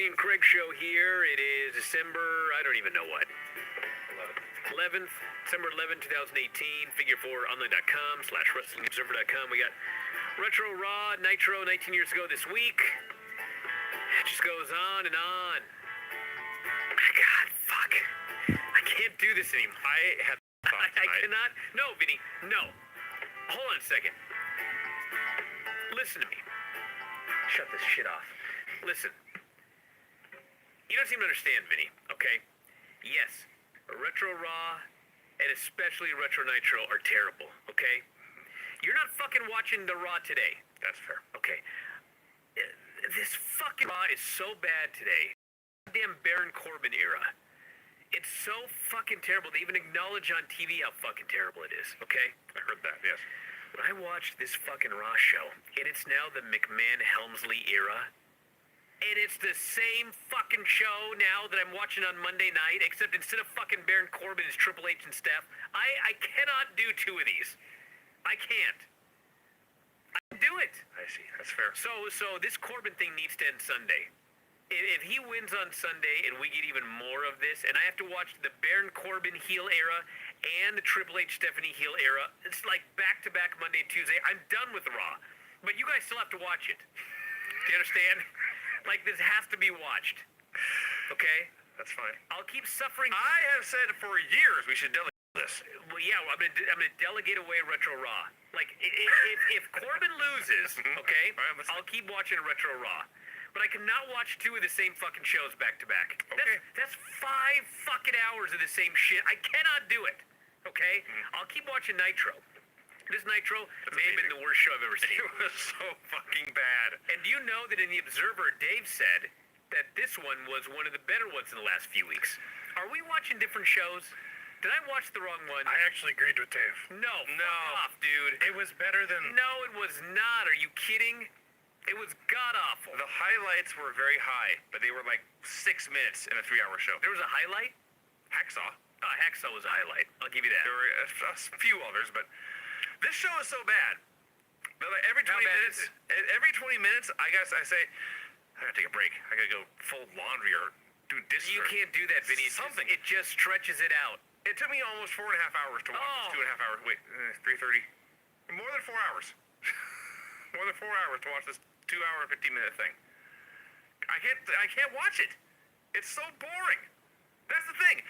Vinny and Graig show here. It is December, I don't even know what. 11th, December 11, 2018. Figure4online.com/WrestlingObserver.com. We got Retro Raw, Nitro 19 years ago this week. It just goes on and on. God, fuck. I can't do this anymore. I cannot. No, Vinny, no. Hold on a second. Listen to me. Shut this shit off. Listen. You don't seem to understand, Vinny, okay? Yes, Retro Raw and especially Retro Nitro are terrible, okay? You're not fucking watching the Raw today. That's fair. Okay. This fucking Raw is so bad today. Goddamn Baron Corbin era. It's so fucking terrible. They even acknowledge on TV how fucking terrible it is, okay? I heard that, yes. When I watched this fucking Raw show, and it's now the McMahon-Helmsley era, and it's the same fucking show now that I'm watching on Monday night, except instead of fucking Baron Corbin as Triple H and Steph, I cannot do two of these. I can't. I can do it. I see. That's fair. So this Corbin thing needs to end Sunday. If he wins on Sunday and we get even more of this, and I have to watch the Baron Corbin heel era and the Triple H Stephanie heel era, it's like back-to-back Monday and Tuesday. I'm done with Raw. But you guys still have to watch it. Do you understand? Like, this has to be watched. Okay? That's fine. I'll keep suffering. I have said for years we should delegate this. Well, yeah, I'm gonna delegate away Retro Raw. Like, if Corbin loses, okay, I'll keep watching Retro Raw. But I cannot watch two of the same fucking shows back to back. Okay. That's 5 fucking hours of the same shit. I cannot do it. Okay? I'll keep watching Nitro. This Nitro may have been the worst show I've ever seen. It was so fucking bad. And do you know that in The Observer, Dave said that this one was one of the better ones in the last few weeks? Are we watching different shows? Did I watch the wrong one? I actually agreed with Dave. No. Fuck off, dude. It was better than... No, it was not. Are you kidding? It was god-awful. The highlights were very high, but they were like 6 minutes in a 3-hour show. There was a highlight? Hacksaw. Hacksaw was a highlight. I'll give you that. There were a few others, but this show is so bad. But like every 20 minutes, I say, I gotta take a break. I gotta go fold laundry or do dishes. You can't do that, Vinny. It just stretches it out. It took me almost 4.5 hours to watch this 2.5 hours. Wait, 3:30. More than 4 hours. More than 4 hours to watch this 2-hour and 15-minute thing. I can't watch it. It's so boring. That's the thing.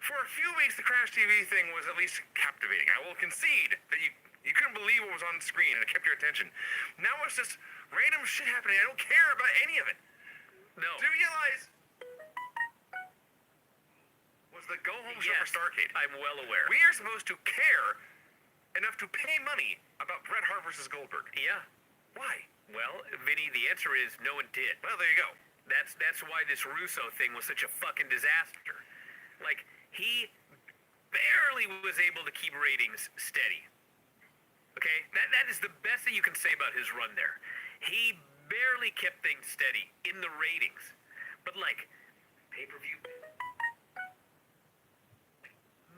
For a few weeks, the Crash TV thing was at least captivating. I will concede that you couldn't believe what was on the screen and it kept your attention. Now it's just random shit happening. I don't care about any of it. No. Do you realize was the go home show for Starrcade? I'm well aware. We are supposed to care enough to pay money about Bret Hart versus Goldberg. Yeah. Why? Well, Vinny, the answer is no one did. Well, there you go. That's why this Russo thing was such a fucking disaster. Like, he barely was able to keep ratings steady. Okay? That is the best that you can say about his run there. He barely kept things steady in the ratings. But like, pay-per-view,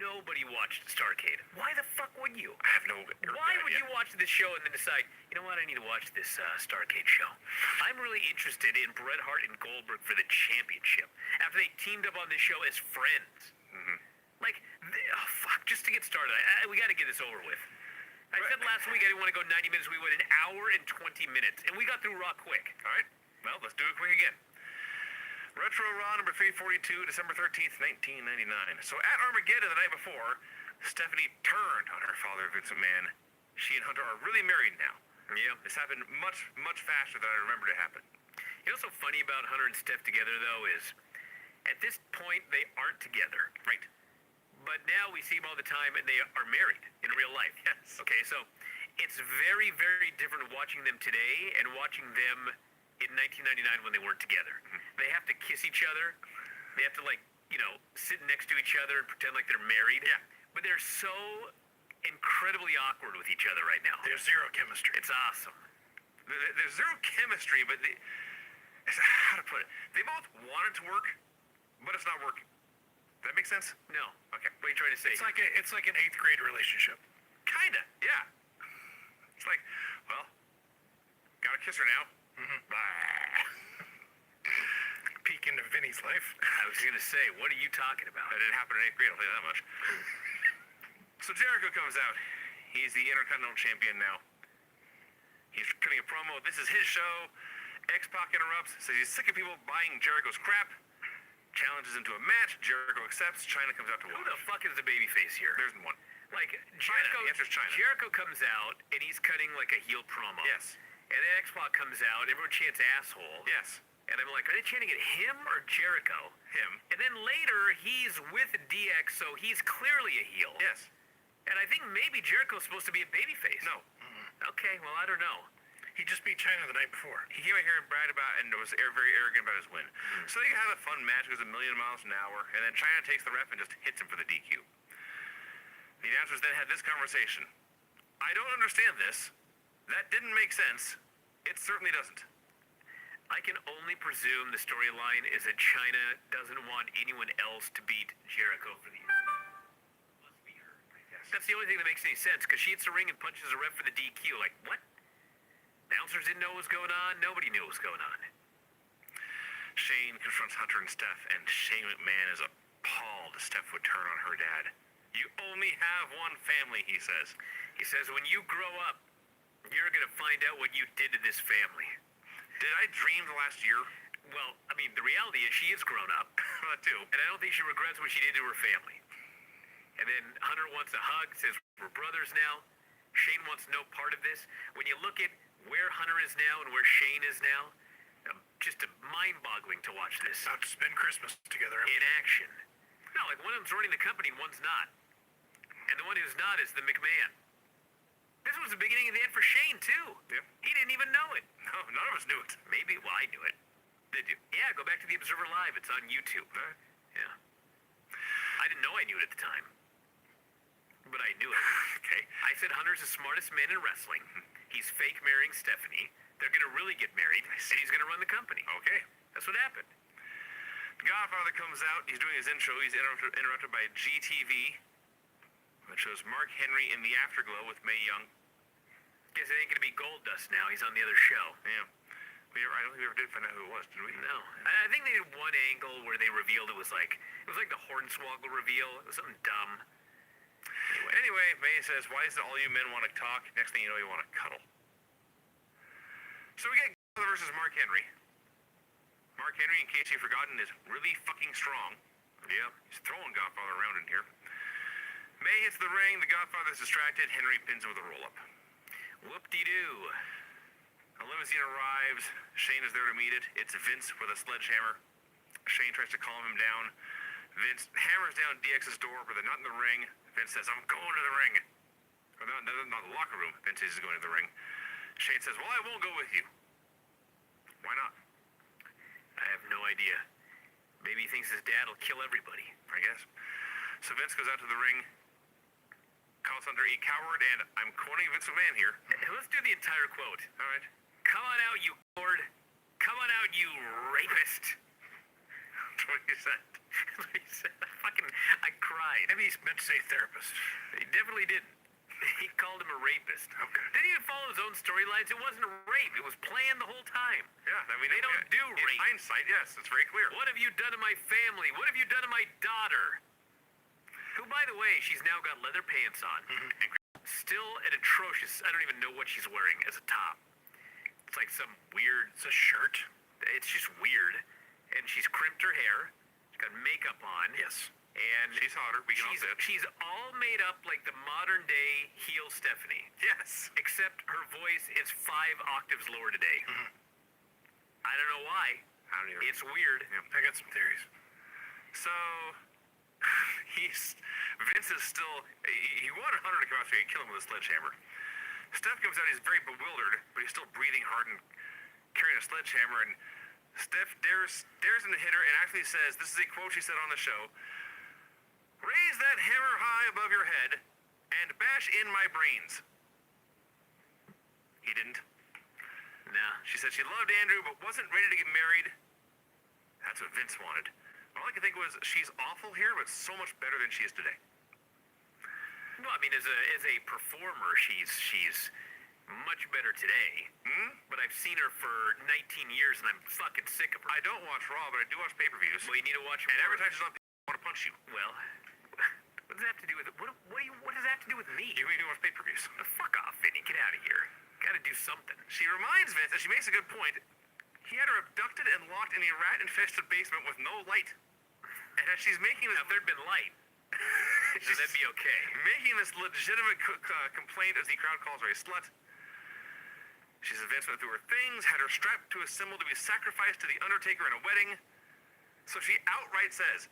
nobody watched Starrcade. Why the fuck would you? I have no idea. Why would you watch this show and then decide, you know what, I need to watch this Starrcade show? I'm really interested in Bret Hart and Goldberg for the championship after they teamed up on this show as friends. Like, fuck, just to get started, we got to get this over with. I said last week I didn't want to go 90 minutes. We went 1 hour and 20 minutes, and we got through Raw quick. All right. Well, let's do it quick again. Retro Raw number 342, December 13th, 1999. So at Armageddon the night before, Stephanie turned on her father, Vince McMahon. She and Hunter are really married now. Yeah. This happened much, much faster than I remembered it happened. You know what's so funny about Hunter and Steph together, though, is at this point they aren't together. Right. But now we see them all the time, and they are married in real life. Yes. Okay, so it's very, very different watching them today and watching them in 1999 when they weren't together. They have to kiss each other. They have to, like, you know, sit next to each other and pretend like they're married. Yeah. But they're so incredibly awkward with each other right now. There's zero chemistry. It's awesome. There's zero chemistry, but how to put it? They both want it to work, but it's not working. Does that make sense? No. Okay. What are you trying to say? It's like an 8th grade relationship. Kinda, yeah. It's like, well, gotta kiss her now. peek into Vinny's life. I was gonna say, what are you talking about? That didn't happen in 8th grade, I'll tell you that much. So Jericho comes out. He's the Intercontinental Champion now. He's cutting a promo. This is his show. X-Pac interrupts, says he's sick of people buying Jericho's crap. Challenges into a match. Jericho accepts. China comes out to watch. Who the fuck is the babyface here? There's one. Like, China. The answer's China. Jericho comes out, and he's cutting like a heel promo. Yes. And then X-Pac comes out, everyone chants asshole. Yes. And I'm like, are they chanting at him or Jericho? Him. And then later, he's with DX, so he's clearly a heel. Yes. And I think maybe Jericho's supposed to be a babyface. No. Okay, well, I don't know. He just beat China the night before. He came out here and bragged about and was very arrogant about his win. So they can have a fun match. It goes a million miles an hour. And then China takes the ref and just hits him for the DQ. The announcers then had this conversation. I don't understand this. That didn't make sense. It certainly doesn't. I can only presume the storyline is that China doesn't want anyone else to beat Jericho for the Must be her. That's the only thing that makes any sense, because she hits the ring and punches the ref for the DQ. Like, what? Announcers didn't know what was going on. Nobody knew what was going on. Shane confronts Hunter and Steph, and Shane McMahon is appalled Steph would turn on her dad. You only have one family, he says. He says, when you grow up, you're going to find out what you did to this family. Did I dream the last year? Well, I mean, the reality is she is grown up. That too. And I don't think she regrets what she did to her family. And then Hunter wants a hug, says, we're brothers now. Shane wants no part of this. When you look at where Hunter is now and where Shane is now, just mind-boggling to watch this. About to spend Christmas together. In action. No, like one of them's running the company and one's not. And the one who's not is the McMahon. This was the beginning of the end for Shane, too. Yep. He didn't even know it. No, none of us knew it. Maybe, well, I knew it. Did you? Yeah, go back to the Observer Live. It's on YouTube. Yeah. I didn't know I knew it at the time. But I knew it. Okay. I said Hunter's the smartest man in wrestling. He's fake marrying Stephanie. They're going to really get married, and he's going to run the company. Okay. That's what happened. Godfather comes out. He's doing his intro. He's interrupted by GTV, which shows Mark Henry in the afterglow with Mae Young. Guess it ain't going to be Gold Dust now. He's on the other show. Yeah. I don't think we ever did find out who it was, did we? No. I think they did one angle where they revealed it was like the Hornswoggle reveal. It was something dumb. Anyway, Mae says, why is it all you men want to talk? Next thing you know, you want to cuddle. So we get Godfather versus Mark Henry. Mark Henry, in case you've forgotten, is really fucking strong. Yeah, he's throwing Godfather around in here. Mae hits the ring. The Godfather's distracted. Henry pins him with a roll-up. Whoop-de-doo. A limousine arrives. Shane is there to meet it. It's Vince with a sledgehammer. Shane tries to calm him down. Vince hammers down DX's door, but they're not in the ring. Vince says, I'm going to the ring. Or not the locker room. Vince says he's going to the ring. Shane says, well, I won't go with you. Why not? I have no idea. Maybe he thinks his dad will kill everybody. I guess. So Vince goes out to the ring, calls Hunter a coward, and I'm quoting Vince McMahon here. Let's do the entire quote. All right. Come on out, you coward. Come on out, you rapist. That's what he said. I cried. Maybe he's meant to say therapist. He definitely didn't. He called him a rapist. Okay. Didn't even follow his own storylines. It wasn't a rape. It was planned the whole time. Yeah, I mean, They don't do in rape. hindsight, yes, it's very clear. What have you done to my family? What have you done to my daughter? Who, by the way, she's now got leather pants on. And still an atrocious, I don't even know what she's wearing as a top. It's like some weird, It's a shirt. it's just weird. And she's crimped her hair. She's got makeup on. Yes. And She's hotter. We can all say it. she's all made up like the modern day heel Stephanie. Yes. Except her voice is 5 octaves lower today. I don't know why. I don't either. It's weird. Yeah, I got some theories. So, Vince is still, he wanted Hunter to come out here and kill him with a sledgehammer. Steph comes out, he's very bewildered, but he's still breathing hard and carrying a sledgehammer, and Steph dares him to hit her and actually says, this is a quote she said on the show, raise that hammer high above your head and bash in my brains. He didn't. Nah. She said she loved Andrew, but wasn't ready to get married. That's what Vince wanted. All I could think was, she's awful here, but so much better than she is today. Well, I mean, as a performer, she's much better today. But I've seen her for 19 years and I'm fucking sick of her. I don't watch Raw, but I do watch pay-per-views. Well, you need to watch And more. every time she's on, I want to punch you. Well, what does that have to do with it? What does that have to do with me? You mean you watch pay-per-views? Fuck off, Vinny. Get out of here. Gotta do something. She reminds Vince, and she makes a good point. He had her abducted and locked in a rat-infested basement with no light. And as she's making this... Now, if there'd been light, so that'd be okay. Making this legitimate complaint as the crowd calls her a slut. She says Vince went through her things, had her strapped to a symbol to be sacrificed to the Undertaker in a wedding. So she outright says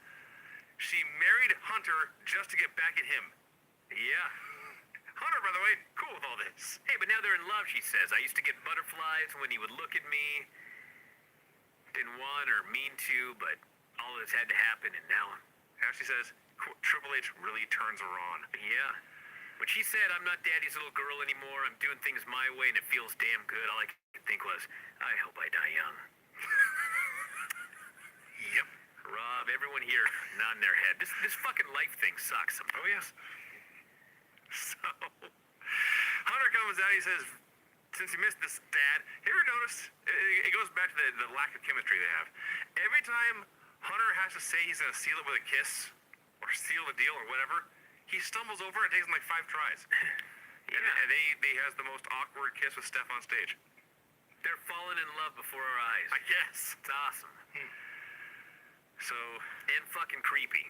she married Hunter just to get back at him. Yeah. Hunter, by the way, cool with all this. Hey, but now they're in love, she says. I used to get butterflies when he would look at me. Didn't want or mean to, but all this had to happen, and now she says, Triple H really turns her on. Yeah. When she said, I'm not daddy's little girl anymore, I'm doing things my way, and it feels damn good, all I could think was, I hope I die young. Yep. Rob, everyone here nodding their head. This fucking life thing sucks sometimes. Oh, yes. So, Hunter comes out, he says, since you missed this, Dad, you ever notice, it goes back to the lack of chemistry they have. Every time Hunter has to say he's going to seal it with a kiss, or seal the deal, or whatever, he stumbles over and it takes him like 5 tries. Yeah. And they has the most awkward kiss with Steph on stage. They're falling in love before our eyes. I guess. It's awesome. So, And fucking creepy.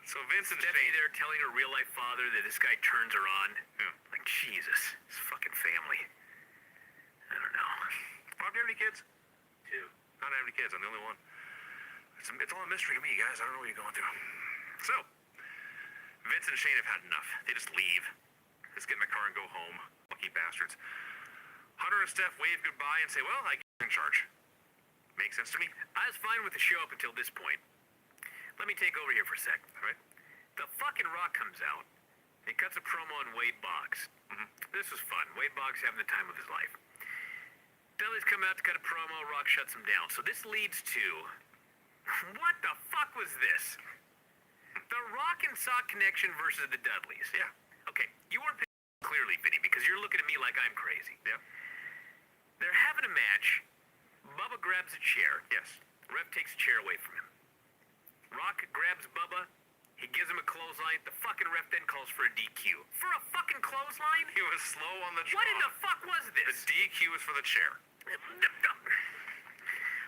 so Vince and Stephanie Shane... there telling her real life father that this guy turns her on. Yeah. Like, Jesus, this fucking family. I don't know. Bob, do you have any kids? 2. I don't have any kids. I'm the only one. It's all a mystery to me, guys. I don't know what you're going through. So, Vince and Shane have had enough. They just leave. Let's get in the car and go home. Lucky bastards. Hunter and Steph wave goodbye and say, well, I guess I'm in charge. Makes sense to me. I was fine with the show up until this point. Let me take over here for a sec. All right? The fucking Rock comes out. He cuts a promo on Wade Boggs. This was fun. Wade Boggs having the time of his life. Dudley's come out to cut a promo. Rock shuts him down. So this leads to... What the fuck was this? The Rock and Sock connection versus the Dudleys. Yeah. Okay, you weren't paying clearly, Vinny, because you're looking at me like I'm crazy. Yeah. They're having a match. Bubba grabs a chair. Yes. Ref takes a chair away from him. Rock grabs Bubba. He gives him a clothesline. The fucking ref then calls for a DQ. For a fucking clothesline? He was slow on the draw. What in the fuck was The this? DQ was for the chair.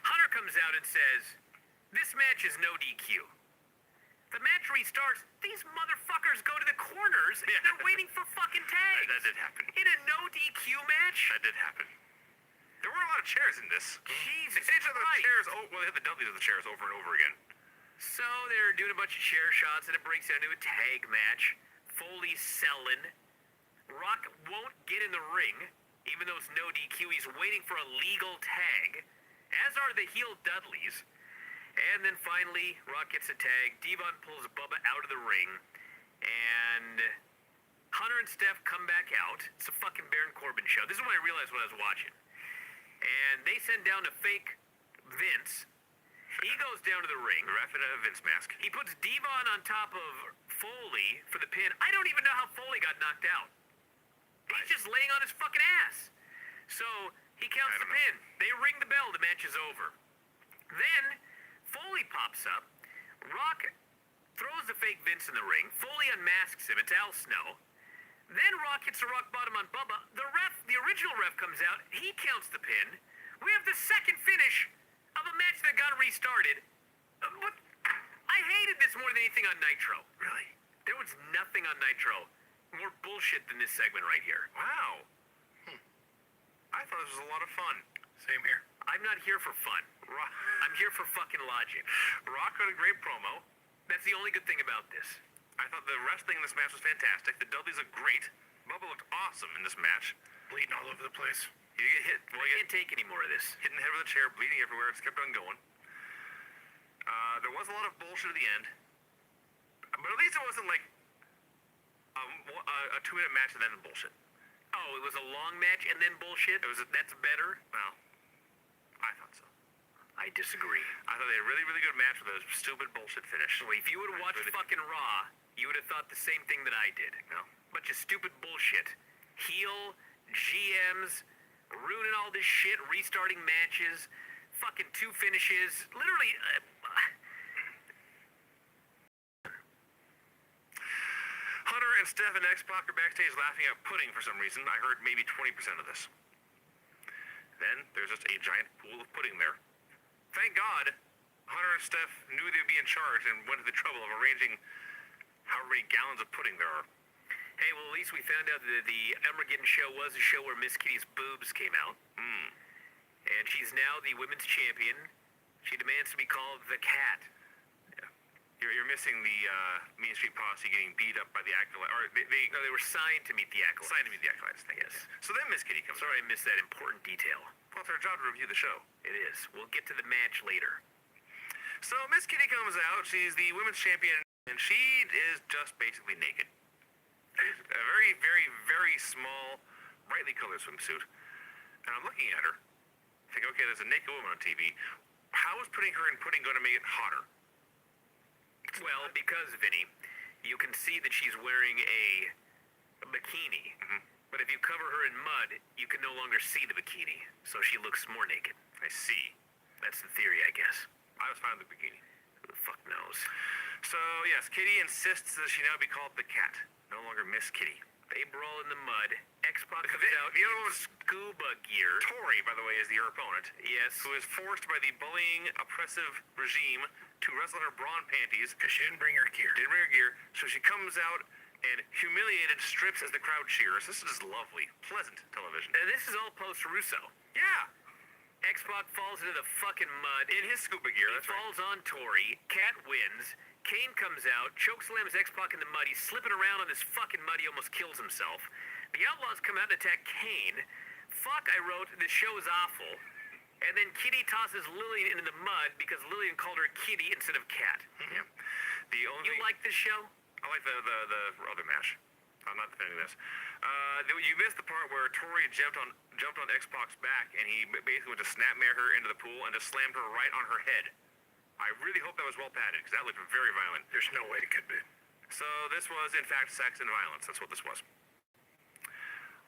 Hunter comes out and says, this match is no DQ. The match restarts. These motherfuckers go to the corners and they're waiting for fucking tags. That did happen. In a no DQ match? That did happen. There were a lot of chairs in this. Jesus They hit the Christ. chairs. Well, they hit the Dudleys of the chairs over and over again. So they're doing a bunch of chair shots and it breaks down to a tag match. Foley's selling. Rock won't get in the ring, even though it's no DQ. He's waiting for a legal tag, as are the heel Dudleys. And then finally, Rock gets a tag. Devon pulls Bubba out of the ring. And Hunter and Steph come back out. It's a fucking Baron Corbin show. This is when I realized what I was watching. And they send down a fake Vince. He goes down to the ring. The ref in a Vince mask. He puts Devon on top of Foley for the pin. I don't even know how Foley got knocked out. He's just laying on his fucking ass. So he counts the pin. They ring the bell. The match is over. Then Foley pops up. Rock throws the fake Vince in the ring. Foley unmasks him. It's Al Snow. Then Rock hits a rock bottom on Bubba. The original ref comes out. He counts the pin. We have the second finish of a match that got restarted. What? I hated this more than anything on Nitro. Really? There was nothing on Nitro more bullshit than this segment right here. Wow. I thought this was a lot of fun. Same here. I'm not here for fun. I'm here for fucking logic. Rock had a great promo. That's the only good thing about this. I thought the wrestling in this match was fantastic. The Dudleys looked great. Bubba looked awesome in this match. Bleeding all over the place. You get hit. Well, I you can't take any more of this. hit in the head with a chair, bleeding everywhere. It just kept on going. There was a lot of bullshit at the end. But at least it wasn't like a 2-minute match and then bullshit. Oh, it was a long match and then bullshit? That's better? Well, I thought so. I disagree. I thought they had a really, really good match with a stupid bullshit finish. Well, if you would have watched fucking Raw, you would have thought the same thing that I did. No. Bunch of stupid bullshit. heel, GMs, ruining all this shit, restarting matches, fucking 2 finishes, literally. Hunter and Steph and X-Pac are backstage laughing at pudding for some reason. I heard maybe 20% of this. Then there's just a giant pool of pudding there. Thank God, Hunter and Steph knew they'd be in charge and went to the trouble of arranging however many gallons of pudding there are. Hey, well, at least we found out that the Armageddon show was a show where Miss Kitty's boobs came out. And she's now the women's champion. She demands to be called the Cat. You're missing the Main Street Posse getting beat up by the Acolytes. Or No, they were signed to meet the Acolytes. signed to meet the Acolytes. Thank you. Yes. So then Miss Kitty comes. Sorry I missed that important detail. Well, it's our job to review the show. It is. We'll get to the match later. So Miss Kitty comes out. She's the women's champion, and she is just basically naked. A very, very, very small, brightly colored swimsuit. And I'm looking at her, thinking, okay, there's a naked woman on TV. How is putting her in pudding going to make it hotter? Well, because, Vinny, you can see that she's wearing a bikini. But if you cover her in mud, you can no longer see the bikini. So she looks more naked. I see. That's the theory, I guess. I was fine with the bikini. Who the fuck knows? So, yes, Kitty insists that she now be called the Cat, no longer Miss Kitty. They brawl in the mud. X-Pac comes The out other in one was scuba gear. Tori, by the way, is her opponent, Yes. who is forced by the bullying, oppressive regime to wrestle in her bra and panties. Because she didn't bring her gear. Didn't wear gear, so she comes out and humiliated strips as the crowd cheers. This is lovely, pleasant television. And this is all post-Russo. Yeah, X-Pac falls into the fucking mud. in his scuba gear, He that's right. falls on Tori. Cat wins. Kane comes out, chokeslams X-Pac in the mud. He's slipping around on this fucking mud. He almost kills himself. The Outlaws come out and attack Kane. Fuck, I wrote, this show is awful. And then Kitty tosses Lillian into the mud because Lillian called her Kitty instead of Cat. Yeah. The only You like this show? I like the other match. I'm not defending this. You missed the part where Tori jumped on X-Pac's back, and he basically went to snapmare her into the pool and just slammed her right on her head. I really hope that was well padded, because that looked very violent. There's no way it could be. So this was, in fact, sex and violence. That's what this was.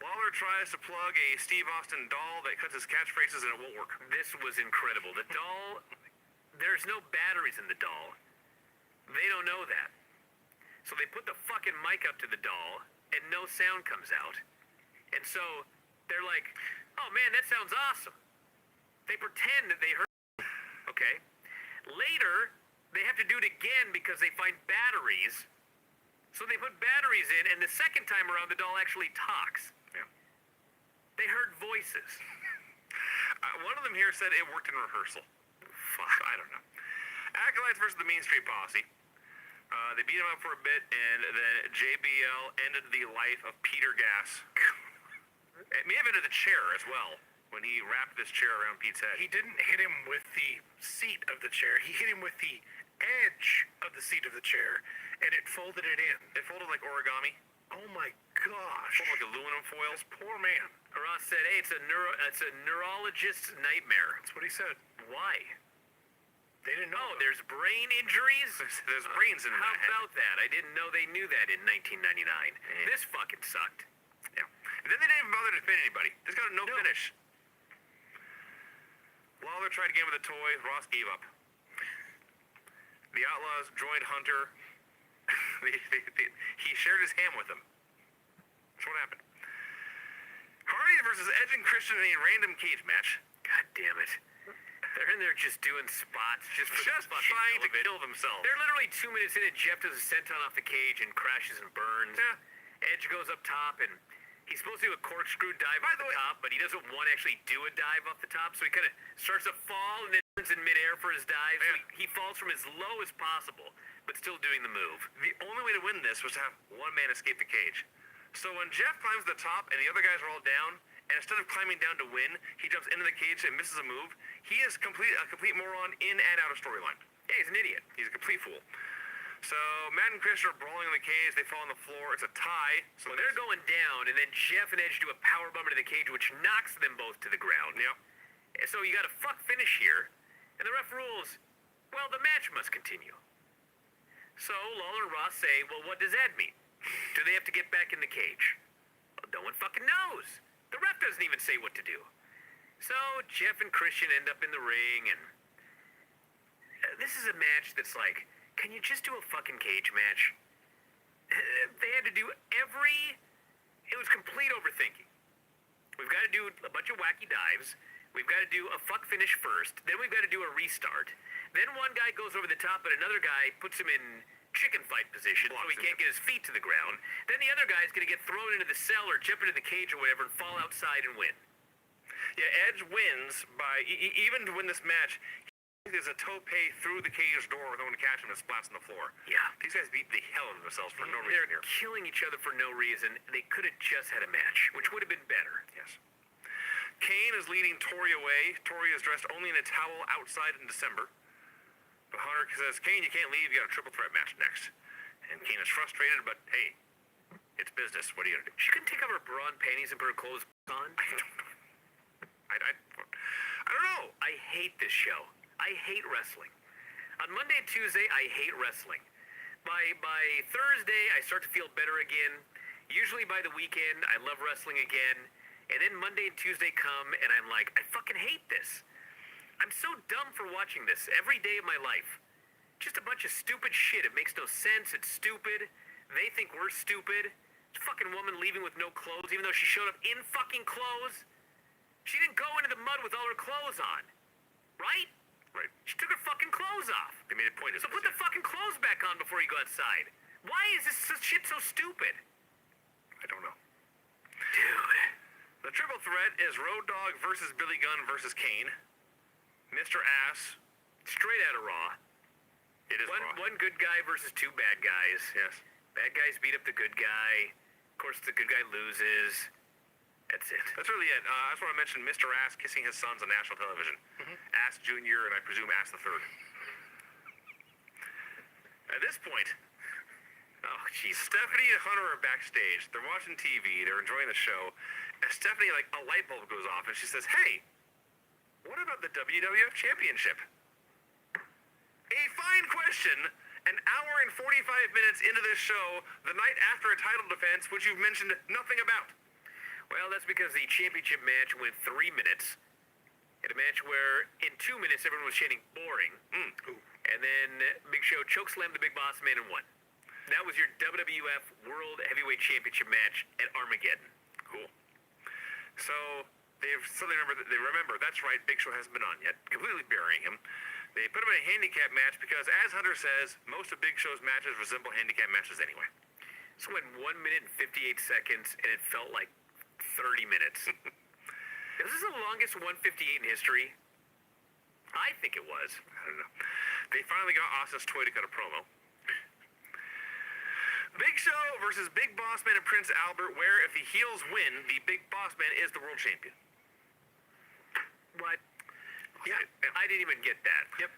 Lawler tries to plug a Steve Austin doll that cuts his catchphrases, and it won't work. This was incredible. The doll, there's no batteries in the doll. They don't know that. So they put the fucking mic up to the doll, and no sound comes out. And so they're like, oh man, that sounds awesome. They pretend that they heard. Okay. Later, they have to do it again because they find batteries. So they put batteries in, and the second time around, the doll actually talks. Yeah. They heard voices. One of them here said it worked in rehearsal. Fuck, I don't know. Acolytes versus the Mean Street Posse. They beat him up for a bit, and then JBL ended the life of Peter Gas. It may have ended the chair as well, when he wrapped this chair around Pete's head. He didn't hit him with the seat of the chair. He hit him with the edge of the seat of the chair, and it folded it in. It folded like origami. Oh my gosh. Folded like aluminum foil. This poor man. Ross said, hey, it's a neurologist's nightmare. That's what he said. Why? They didn't know. Oh, there's brain injuries? There's brains in How that head. about that? I didn't know they knew that in 1999. This fucking sucked. Yeah. And then they didn't even bother to pin anybody. Just got a no finish. Lawler tried again with a toy. Ross gave up. The Outlaws joined Hunter. He shared his ham with them. That's what happened. Hardy versus Edge and Christian in a random cage match. God damn it. They're in there just doing spots, just fucking trying to hell of it. kill themselves. They're literally 2 minutes in and Jeff does a senton off the cage and crashes and burns. Yeah. Edge goes up top and he's supposed to do a corkscrew dive By off the the way- top, but he doesn't want to actually do a dive off the top, so he kind of starts to fall and then turns in midair for his dive. So Yeah. he falls from as low as possible, but still doing the move. The only way to win this was to have one man escape the cage. So when Jeff climbs to the top and the other guys are all down, and instead of climbing down to win, he jumps into the cage and misses a move, he is a complete moron in and out of storyline. Yeah, he's an idiot. He's a complete fool. So Matt and Chris are brawling in the cage. They fall on the floor. It's a tie. So So they're going down, and then Jeff and Edge do a power bomb into the cage, which knocks them both to the ground. Yep. So you got a fuck finish here, and the ref rules, well, the match must continue. So Lawler and Ross say, well, what does that mean? Do they have to get back in the cage? Well, No one fucking knows. The ref doesn't even say what to do. So Jeff and Christian end up in the ring, and this is a match that's like, can you just do a fucking cage match? They had to do it was complete overthinking. We've got to do a bunch of wacky dives. We've got to do a fuck finish first. Then we've got to do a restart. Then one guy goes over the top, but another guy puts him in chicken fight position so he can't get his feet to the ground. Then the other guy's going to get thrown into the cell or jump into the cage or whatever and fall outside and win. Yeah, Edge wins by, even to win this match, there's a tope through the cage door with no one to catch him and splats on the floor. Yeah. These guys beat the hell out of themselves for no reason They're here. killing each other for no reason. They could have just had a match, which would have been better. Yes. Kane is leading Tori away. Tori is dressed only in a towel outside in December. But Hunter says, Kane, you can't leave. You got a triple threat match next. And Kane is frustrated, but hey, it's business. What are you going to do? She couldn't take off her bra and panties and put her clothes on? I don't know. I don't know. I hate this show. I hate wrestling. On Monday and Tuesday, I hate wrestling. By Thursday, I start to feel better again. Usually by the weekend, I love wrestling again. And then Monday and Tuesday come, and I'm like, I fucking hate this. I'm so dumb for watching this every day of my life. Just a bunch of stupid shit. It makes no sense. It's stupid. They think we're stupid. This fucking woman leaving with no clothes, even though she showed up in fucking clothes. She didn't go into the mud with all her clothes on. Right? Right. She took her fucking clothes off. They made a point of So put the fucking clothes back on before you go outside. Why is this shit so stupid? I don't know. Dude. The triple threat is Road Dogg versus Billy Gunn versus Kane. Mr. Ass. Straight out of Raw. It is Raw. One good guy versus two bad guys. Yes. Bad guys beat up the good guy. Of course, the good guy loses. That's it. That's really it. I just want to mention Mr. Ass kissing his sons on national television. Ass Jr. and I presume Ass the Third. At this point, Oh, jeez. Stephanie and Hunter are backstage. They're watching TV. They're enjoying the show. And Stephanie, like, a light bulb goes off, and she says, hey, what about the WWF Championship? A fine question. An hour and 45 minutes into this show, the night after a title defense, which you've mentioned nothing about. Well, that's because the championship match went 3 minutes. In a match where, in 2 minutes, everyone was chanting boring. And then Big Show chokeslammed the Big Boss Man and won. That was your WWF World Heavyweight Championship match at Armageddon. Cool. So they remember that's right, Big Show hasn't been on yet, completely burying him. They put him in a handicap match because, as Hunter says, most of Big Show's matches resemble handicap matches anyway. So it went 1 minute and 58 seconds, and it felt like 30 minutes. Is this the longest 158 in history? I think it was. I don't know. They finally got Austin's toy to cut a promo. Big Show versus Big Boss Man and Prince Albert, where if the heels win, the Big Boss Man is the world champion. What? Yeah, I didn't even get that. Yep.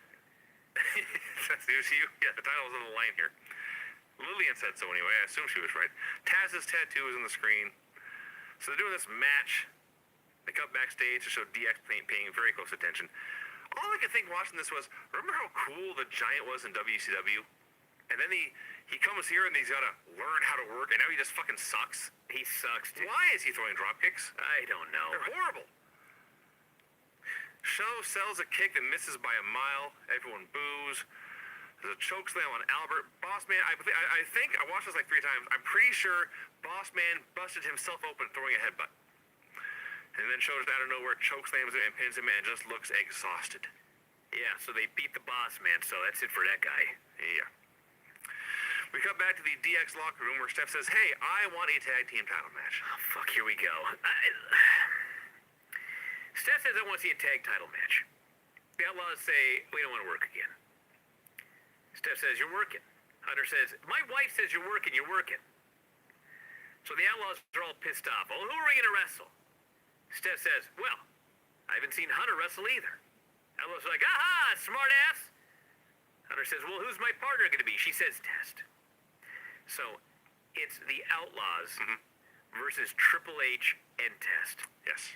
That's news to you? Yeah, the title was on the line here. Lillian said so anyway. I assume she was right. Taz's tattoo is on the screen. So they're doing this match. They cut backstage to show DX paying very close attention. All I could think watching this was, remember how cool the Giant was in WCW? And then he comes here and he's got to learn how to work, and now he just fucking sucks. He sucks, dude. Why is he throwing drop kicks? I don't know. They're horrible. Show sells a kick that misses by a mile. Everyone boos. There's a choke slam on Albert. Boss Man, I think, I watched this like 3 times. I'm pretty sure Boss Man busted himself open throwing a headbutt. And then Show just out of nowhere choke slams him and pins him and just looks exhausted. Yeah, so they beat the Boss Man, so that's it for that guy. Yeah. We cut back to the DX locker room where Steph says, hey, I want a tag team title match. Oh, fuck, here we go. Steph says I want to see a tag title match. The Outlaws say, we don't want to work again. Steph says, you're working. Hunter says, my wife says you're working. So the Outlaws are all pissed off. Well, who are we going to wrestle? Steph says, well, I haven't seen Hunter wrestle either. Outlaws are like, aha, smart ass. Hunter says, well, who's my partner going to be? She says, Test. So it's the Outlaws versus Triple H and Test. Yes.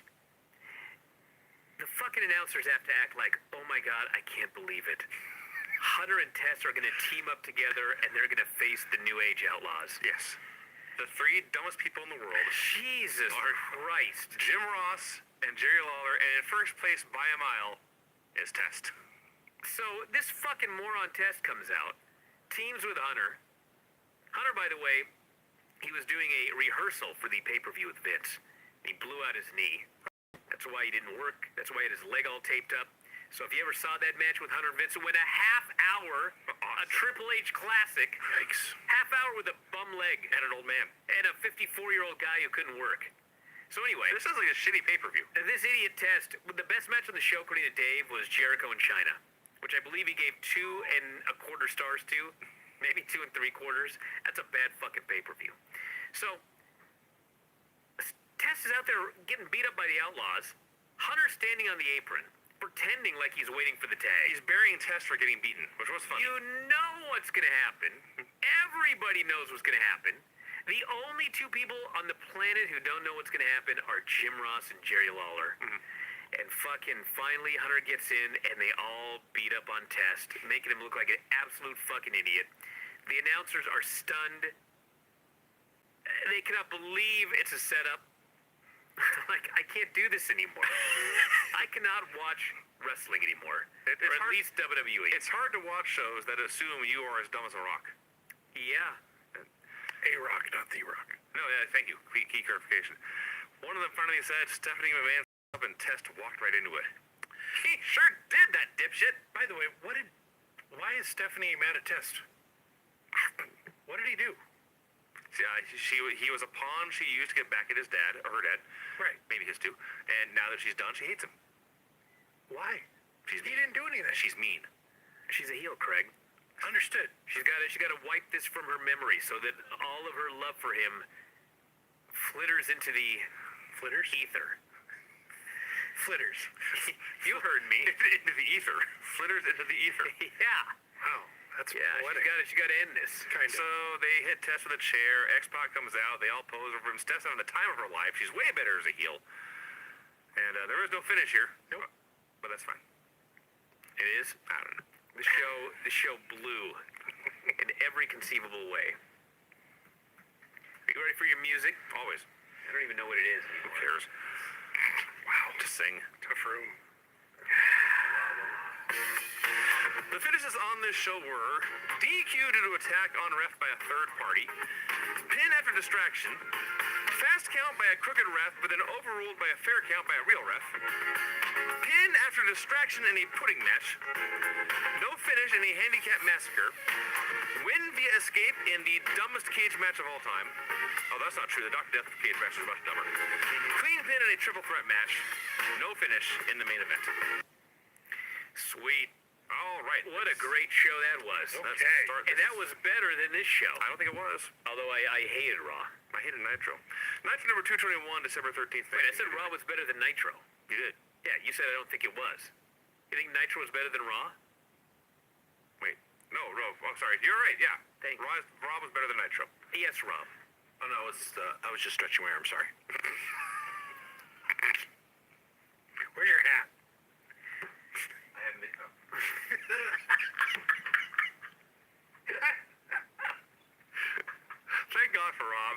The fucking announcers have to act like, oh my God, I can't believe it. Hunter and Test are going to team up together and they're going to face the New Age Outlaws. Yes. The three dumbest people in the world. Jesus Christ. Jim Ross and Jerry Lawler, and in first place by a mile is Test. So this fucking moron Test comes out, teams with Hunter. Hunter, by the way, he was doing a rehearsal for the pay-per-view with Vince. He blew out his knee. That's why he didn't work. That's why he had his leg all taped up. So if you ever saw that match with Hunter and Vince, it went a half hour, a Triple H classic. Yikes. Half hour with a bum leg And an old man. and a 54-year-old guy who couldn't work. So anyway, This sounds like a shitty pay-per-view. this idiot Test, the best match on the show, according to Dave, was Jericho and China, which I believe he gave 2.25 stars to, maybe 2 3/4. That's a bad fucking pay-per-view. So Test is out there getting beat up by the Outlaws. Hunter standing on the apron, pretending like he's waiting for the tag. He's burying Test for getting beaten, which was funny. You know what's going to happen. Everybody knows what's going to happen. The only two people on the planet who don't know what's going to happen are Jim Ross and Jerry Lawler. And fucking finally Hunter gets in and they all beat up on Test, making him look like an absolute fucking idiot. The announcers are stunned. They cannot believe it's a setup. Like, I can't do this anymore. I cannot watch wrestling anymore. It's Or at hard- least WWE. It's hard to watch shows that assume you are as dumb as a rock. Yeah. A Rock, not The Rock. No, yeah, thank you. Key clarification. One of them finally said Stephanie McMahon up and Test walked right into it. He sure did, that dipshit. By the way, why is Stephanie mad at Test? What did he do? He was a pawn she used to get back at his dad, or her dad. Right. Maybe his too. And now that she's done, she hates him. Why? He didn't do anything. She's mean. She's a heel, Craig. Understood. She's got to wipe this from her memory so that all of her love for him flitters into the ether. Flitters. You heard me. Into the ether. Flitters into the ether. Yeah. Wow. That's Yeah, poetic. she got to end this. Kind of. So they hit Tess with a chair. X-Pac comes out. They all pose over him. Tess having the time of her life. She's way better as a heel. And there is no finish here. Nope. But that's fine. It is? I don't know. The show blew in every conceivable way. Are you ready for your music? Always. I don't even know what it is Who anymore. cares? Wow. Just sing. Tough room. The finishes on this show were DQ due to attack on ref by a third party, pin after distraction, fast count by a crooked ref but then overruled by a fair count by a real ref, pin after distraction in a pudding match, no finish in a handicap massacre, win via escape in the dumbest cage match of all time. Oh, that's not true. The Dr. Death cage match is much dumber. Clean pin in a triple threat match, no finish in the main event. Sweet. All right. What a great show that was. Let's Okay. start And this. that was better than this show. I don't think it was. Although I hated Raw. I hated Nitro. Nitro number 221, December 13th. Wait, I said Raw was better than Nitro. You did. Yeah, you said I don't think it was. You think Nitro was better than Raw? Wait. No, I'm sorry. You're right, yeah. Thank you. Raw was better than Nitro. Yes, Rob. Oh no, I was just stretching my arm. Sorry. Where's your hat? I have makeup. Thank God for Rob.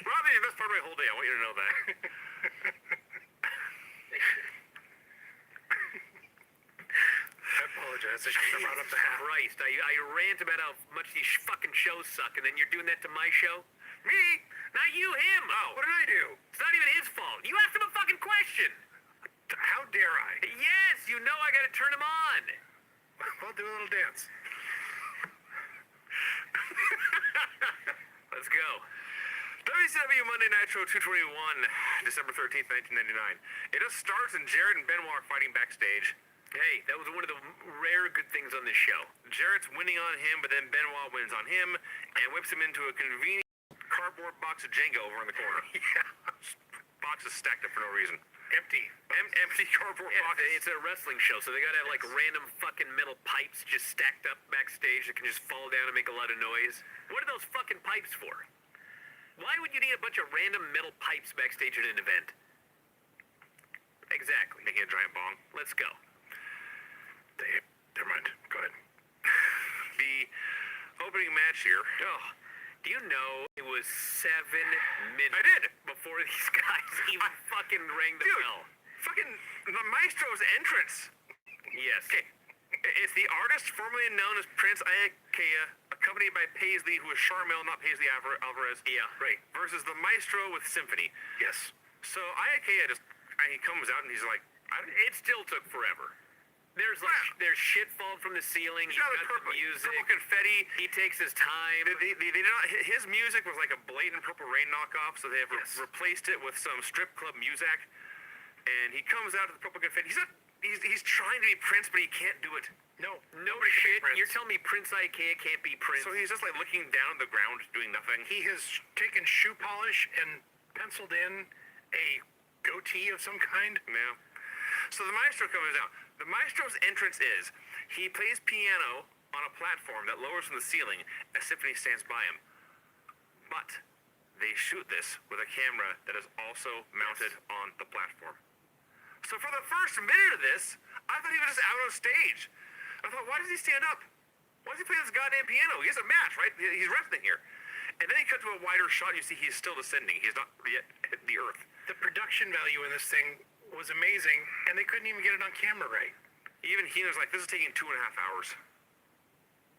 Rob is the best part of my whole day. I want you to know that. I apologize. I should have brought up the hat. Christ, I rant about how much these fucking shows suck, and then you're doing that to my show? Me? Not you, him. Oh, What did I do? it's not even his fault. You asked him a fucking question. How dare I? Yes, you know I gotta turn him on. Well, do a little dance. Let's go. WCW Monday Nitro 221, December 13th, 1999. It just starts and Jarrett and Benoit are fighting backstage. Hey, that was one of the rare good things on this show. Jarrett's winning on him, but then Benoit wins on him and whips him into a convenient cardboard box of Jenga over in the corner. Yeah. Box is stacked up for no reason. Empty. Empty cardboard Yeah, box. it's a wrestling show, so they gotta have like random fucking metal pipes just stacked up backstage that can just fall down and make a lot of noise. What are those fucking pipes for? Why would you need a bunch of random metal pipes backstage at an event? Exactly. Making a giant bong. Let's go. Never mind. Go ahead. The opening match here. Oh, Do you know it was 7 minutes I did. before these guys even fucking rang the Dude, bell? fucking the Maestro's entrance. Yes. Okay, it's the artist formerly known as Prince Ikea, accompanied by Paisley, who is Charmel, not Paisley Alvarez. Yeah. Right. Versus the Maestro with Symphony. Yes. So Ikea he comes out and he's like, It still took forever. There's there's shit falling from the ceiling. he's He's got got purple, the music. purple confetti. He takes his time. They did not, his music was like a blatant Purple Rain knockoff, so they have replaced it with some strip club music. And he comes out to the purple confetti. He's trying to be Prince, but he can't do it. No. No nobody can be shit. Prince. You're telling me Prince Ikea can't be Prince? So he's just like looking down at the ground, doing nothing. He has taken shoe polish and penciled in a goatee of some kind. Yeah. So the Maestro comes out. The Maestro's entrance is he plays piano on a platform that lowers from the ceiling as Symphony stands by him. But they shoot this with a camera that is also mounted on the platform. So for the first minute of this, I thought he was just out on stage. I thought, why does he stand up? Why does he play this goddamn piano? He has a match, right? He's wrestling here. And then he cuts to a wider shot, and you see he's still descending. He's not yet hit the earth. The production value in this thing was amazing, and they couldn't even get it on camera right. Even he was like, this is taking 2.5 hours.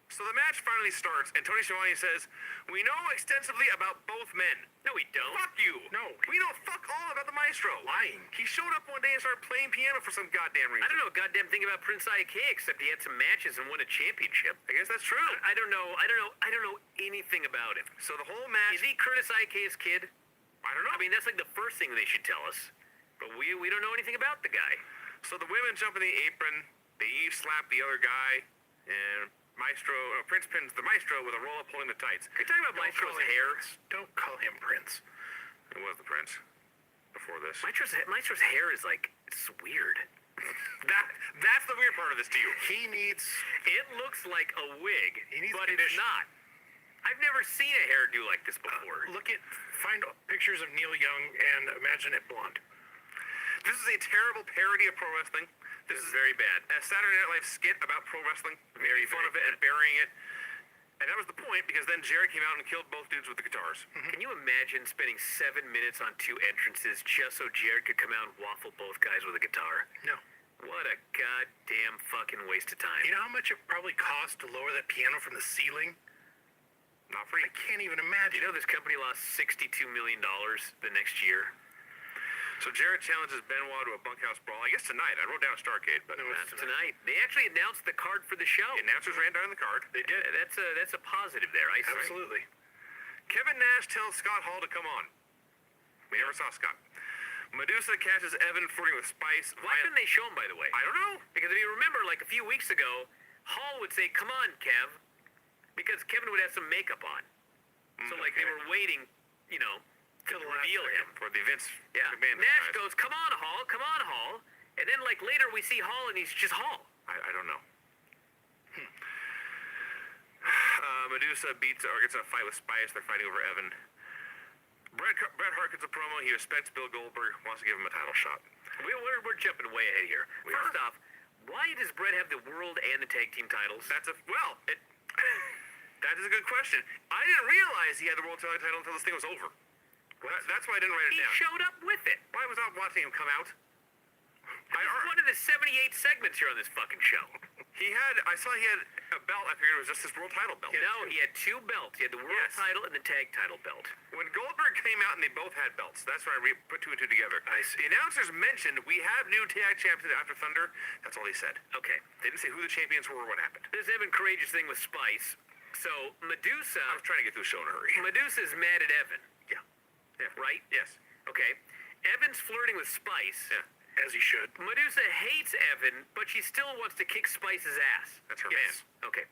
So the match finally starts, and Tony Schiavone says, we know extensively about both men. No, we don't. Fuck you. No. We know fuck all about the Maestro. Lying. He showed up one day and started playing piano for some goddamn reason. I don't know a goddamn thing about Prince Ikea except he had some matches and won a championship. I guess that's true. I don't know anything about him. So the whole match... Is he Curtis Ikea's kid? I don't know. I mean, that's like the first thing they should tell us. But we don't know anything about the guy. So the women jump in the apron. They each slap the other guy. And Prince pins the Maestro with a roll-up pulling the tights. Are you talking about Maestro's hair? Don't call him Prince. It was the Prince before this. Maestro's hair is like, it's weird. That's the weird part of this to you. He needs... It looks like a wig, He needs but it's conditioning. not. I've never seen a hairdo like this before. Find pictures of Neil Young and imagine it blonde. This is a terrible parody of pro wrestling. This is very bad. A Saturday Night Live skit about pro wrestling, making fun of it and burying it. And that was the point, because then Jared came out and killed both dudes with the guitars. Can you imagine spending 7 minutes on 2 entrances just so Jared could come out and waffle both guys with a guitar? No. What a goddamn fucking waste of time. You know how much it probably cost to lower that piano from the ceiling? Not free. I can't even imagine. You know this company lost $62 million the next year? So Jared challenges Benoit to a bunkhouse brawl. I guess tonight. I wrote down Starcade, but No, it's tonight. They actually announced the card for the show. the announcers ran down the card. They did. That's a positive there. I see. Absolutely. Kevin Nash tells Scott Hall to come on. We never saw Scott. Medusa catches Evan flirting with Spice. Why couldn't they show him, by the way? I don't know. Because if you remember, like a few weeks ago, Hall would say, "Come on, Kev," because Kevin would have some makeup on. So like they were waiting, to reveal him. For the Vince Yeah. McMahon Nash guys. goes, "Come on, Hall, come on, Hall," and then like later we see Hall and he's just Hall. I don't know. Medusa gets in a fight with Spice. They're fighting over Evan. Bret Hart gets a promo. He respects Bill Goldberg, wants to give him a title shot. We're jumping way ahead here. First off, why does Bret have the world and the tag team titles? That is a good question. I didn't realize he had the world title until this thing was over. That's why I didn't write it He down. showed up with it. Why was I watching him come out? This is one of the 78 segments here on this fucking show. I saw he had a belt. I figured it was just his world title belt. No, he had 2 belts. He had the world title and the tag title belt. When Goldberg came out and they both had belts, that's when I put 2 and 2 together. I see. The announcers mentioned we have new tag champions after Thunder. That's all they said. Okay. They didn't say who the champions were or what happened. This Evan Courageous thing with Spice. So Medusa. I was trying to get through the show in a hurry. Medusa's mad at Evan. Yeah. Right? Yes. Okay. Evan's flirting with Spice. Yeah. As he should. Medusa hates Evan, but she still wants to kick Spice's ass. That's her Yes. Okay.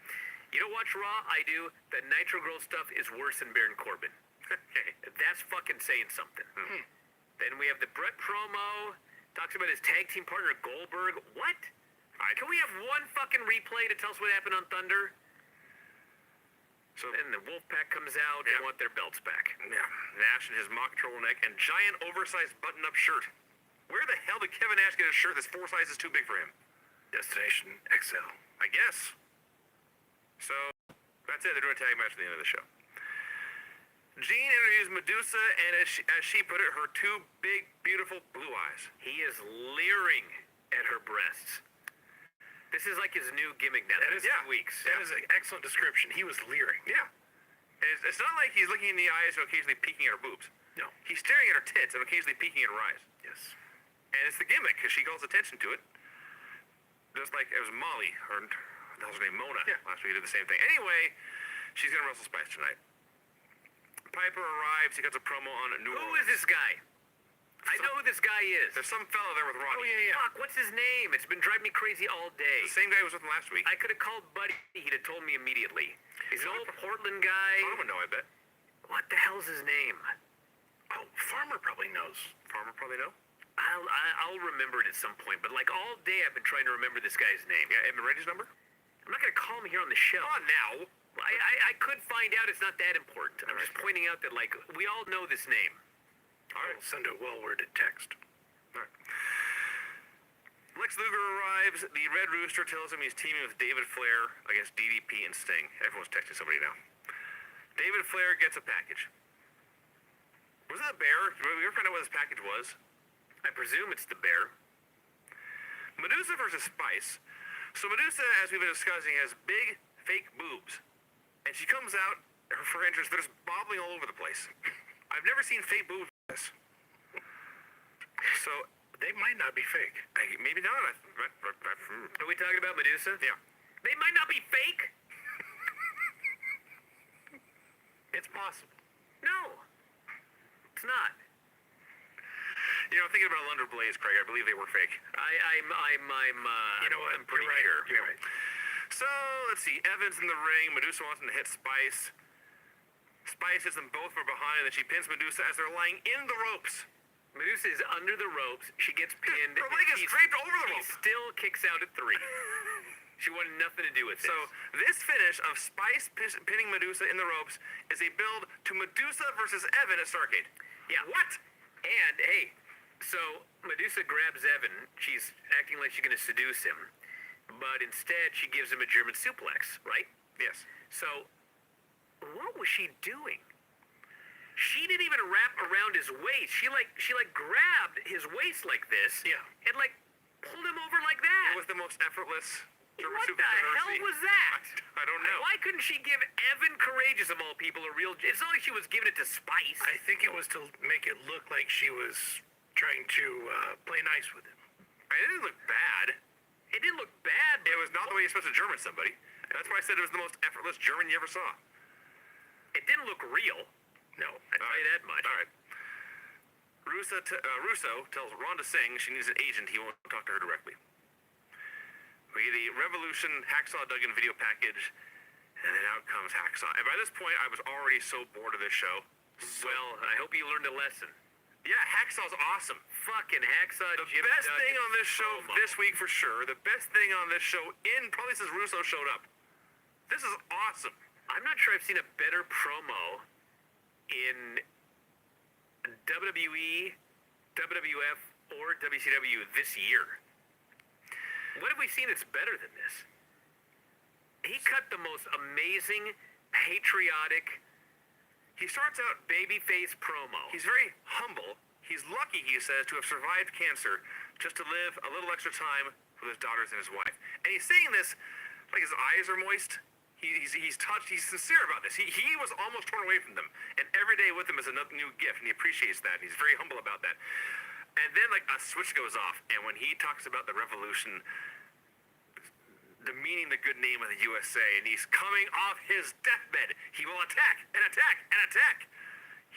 You don't watch Raw? I do. The Nitro Girl stuff is worse than Baron Corbin. Okay. That's fucking saying something. Then we have the Brett promo. Talks about his tag team partner Goldberg. What? Can we have one fucking replay to tell us what happened on Thunder? So Then the Wolfpack comes out. They want their belts back. yeah, Nash in his mock turtleneck and giant oversized button-up shirt. Where the hell did Kevin Nash get a shirt that's 4 sizes too big for him? Destination XL. I guess. So that's it. They're doing a tag match at the end of the show. Jean interviews Medusa, and as she put it, her two big, beautiful blue eyes. He is leering at her breasts. This is like his new gimmick now. That is 2 weeks. That is an excellent description. He was leering. Yeah. And it's not like he's looking in the eyes and occasionally peeking at her boobs. No. He's staring at her tits and occasionally peeking at her eyes. Yes. And it's the gimmick, because she calls attention to it. Just like it was Molly, or that was her name, Mona. Yeah. Last week he did the same thing. Anyway, she's going to wrestle Spice tonight. Piper arrives, he cuts a promo on New Who Orleans. is this guy? I know who this guy is. There's some fella there with Roddy. Oh, yeah. Fuck, what's his name? It's been driving me crazy all day. The same guy who was with him last week. I could have called Buddy. He'd have told me immediately. He's an old Portland guy. Farmer would know, I bet. What the hell's his name? Oh, Farmer probably knows. Farmer probably know. I'll remember it at some point. But like all day I've been trying to remember this guy's name. Yeah, Edmund Reggie's number? I'm not going to call him here on the show. Come on now. I could find out. It's not that important. I'm just pointing out that, like, we all know this name. All right. I'll send a well-worded text. All right. Lex Luger arrives. The Red Rooster tells him he's teaming with David Flair against DDP and Sting. Everyone's texting somebody now. David Flair gets a package. Was that a bear? Did we ever find out what this package was? I presume it's the bear. Medusa versus Spice. So Medusa, as we've been discussing, has big fake boobs. And she comes out, for entrance, they're just bobbling all over the place. I've never seen fake boobs like this. So, They might not be fake. maybe not. Are we talking about Medusa? Yeah. They might not be fake. It's possible. No. It's not. You know, thinking about Lunder Blaze, Craig, I believe they were fake. I'm You know what? I'm pretty You're right. sure. You're right. So, let's see. Evans in the ring. Medusa wants him to hit Spice. Spice hits them both from behind, and then she pins Medusa as they're lying in the ropes. Medusa is under the ropes. She gets pinned. Her leg is draped over the She rope. still kicks out at 3. She wanted nothing to do with this. So, this finish of Spice pinning Medusa in the ropes is a build to Medusa versus Evan at Starrcade. Yeah. What? And, hey, so Medusa grabs Evan. She's acting like she's going to seduce him. But instead, she gives him a German suplex, right? Yes. So, what was she doing? She didn't even wrap around his waist. She grabbed his waist like this. Yeah. And like pulled him over like that. It was the most effortless German What suplex the I've ever hell seen. was that? I don't know. Why couldn't she give Evan Courageous of all people a real? It's not like she was giving it to Spice. I think it was to make it look like she was trying to play nice with him. It didn't look bad. It didn't look bad. It was not the way you're supposed to German somebody. That's why I said it was the most effortless German you ever saw. It didn't look real. No, I'd tell you that much. All right. Russo tells Ronda Singh she needs an agent. He won't talk to her directly. We get a Revolution Hacksaw Duggan video package, and then out comes Hacksaw. And by this point, I was already so bored of this show. Well, I hope you learned a lesson. Yeah, Hacksaw's awesome. Fucking Hacksaw. The Jim best Duggan thing on this show promo. this week for sure, the best thing on this show probably since Russo showed up. This is awesome. I'm not sure I've seen a better promo in WWE, WWF, or WCW this year. What have we seen that's better than this? He cut the most amazing, patriotic. He starts out babyface promo. He's very humble. He's lucky, he says, to have survived cancer just to live a little extra time with his daughters and his wife. And he's saying this like his eyes are moist. He's touched. He's sincere about this. He was almost torn away from them. And every day with him is another new gift, and he appreciates that. He's very humble about that. And then, like, a switch goes off. And when he talks about the revolution, demeaning the good name of the USA, and he's coming off his deathbed, he will attack and attack and attack.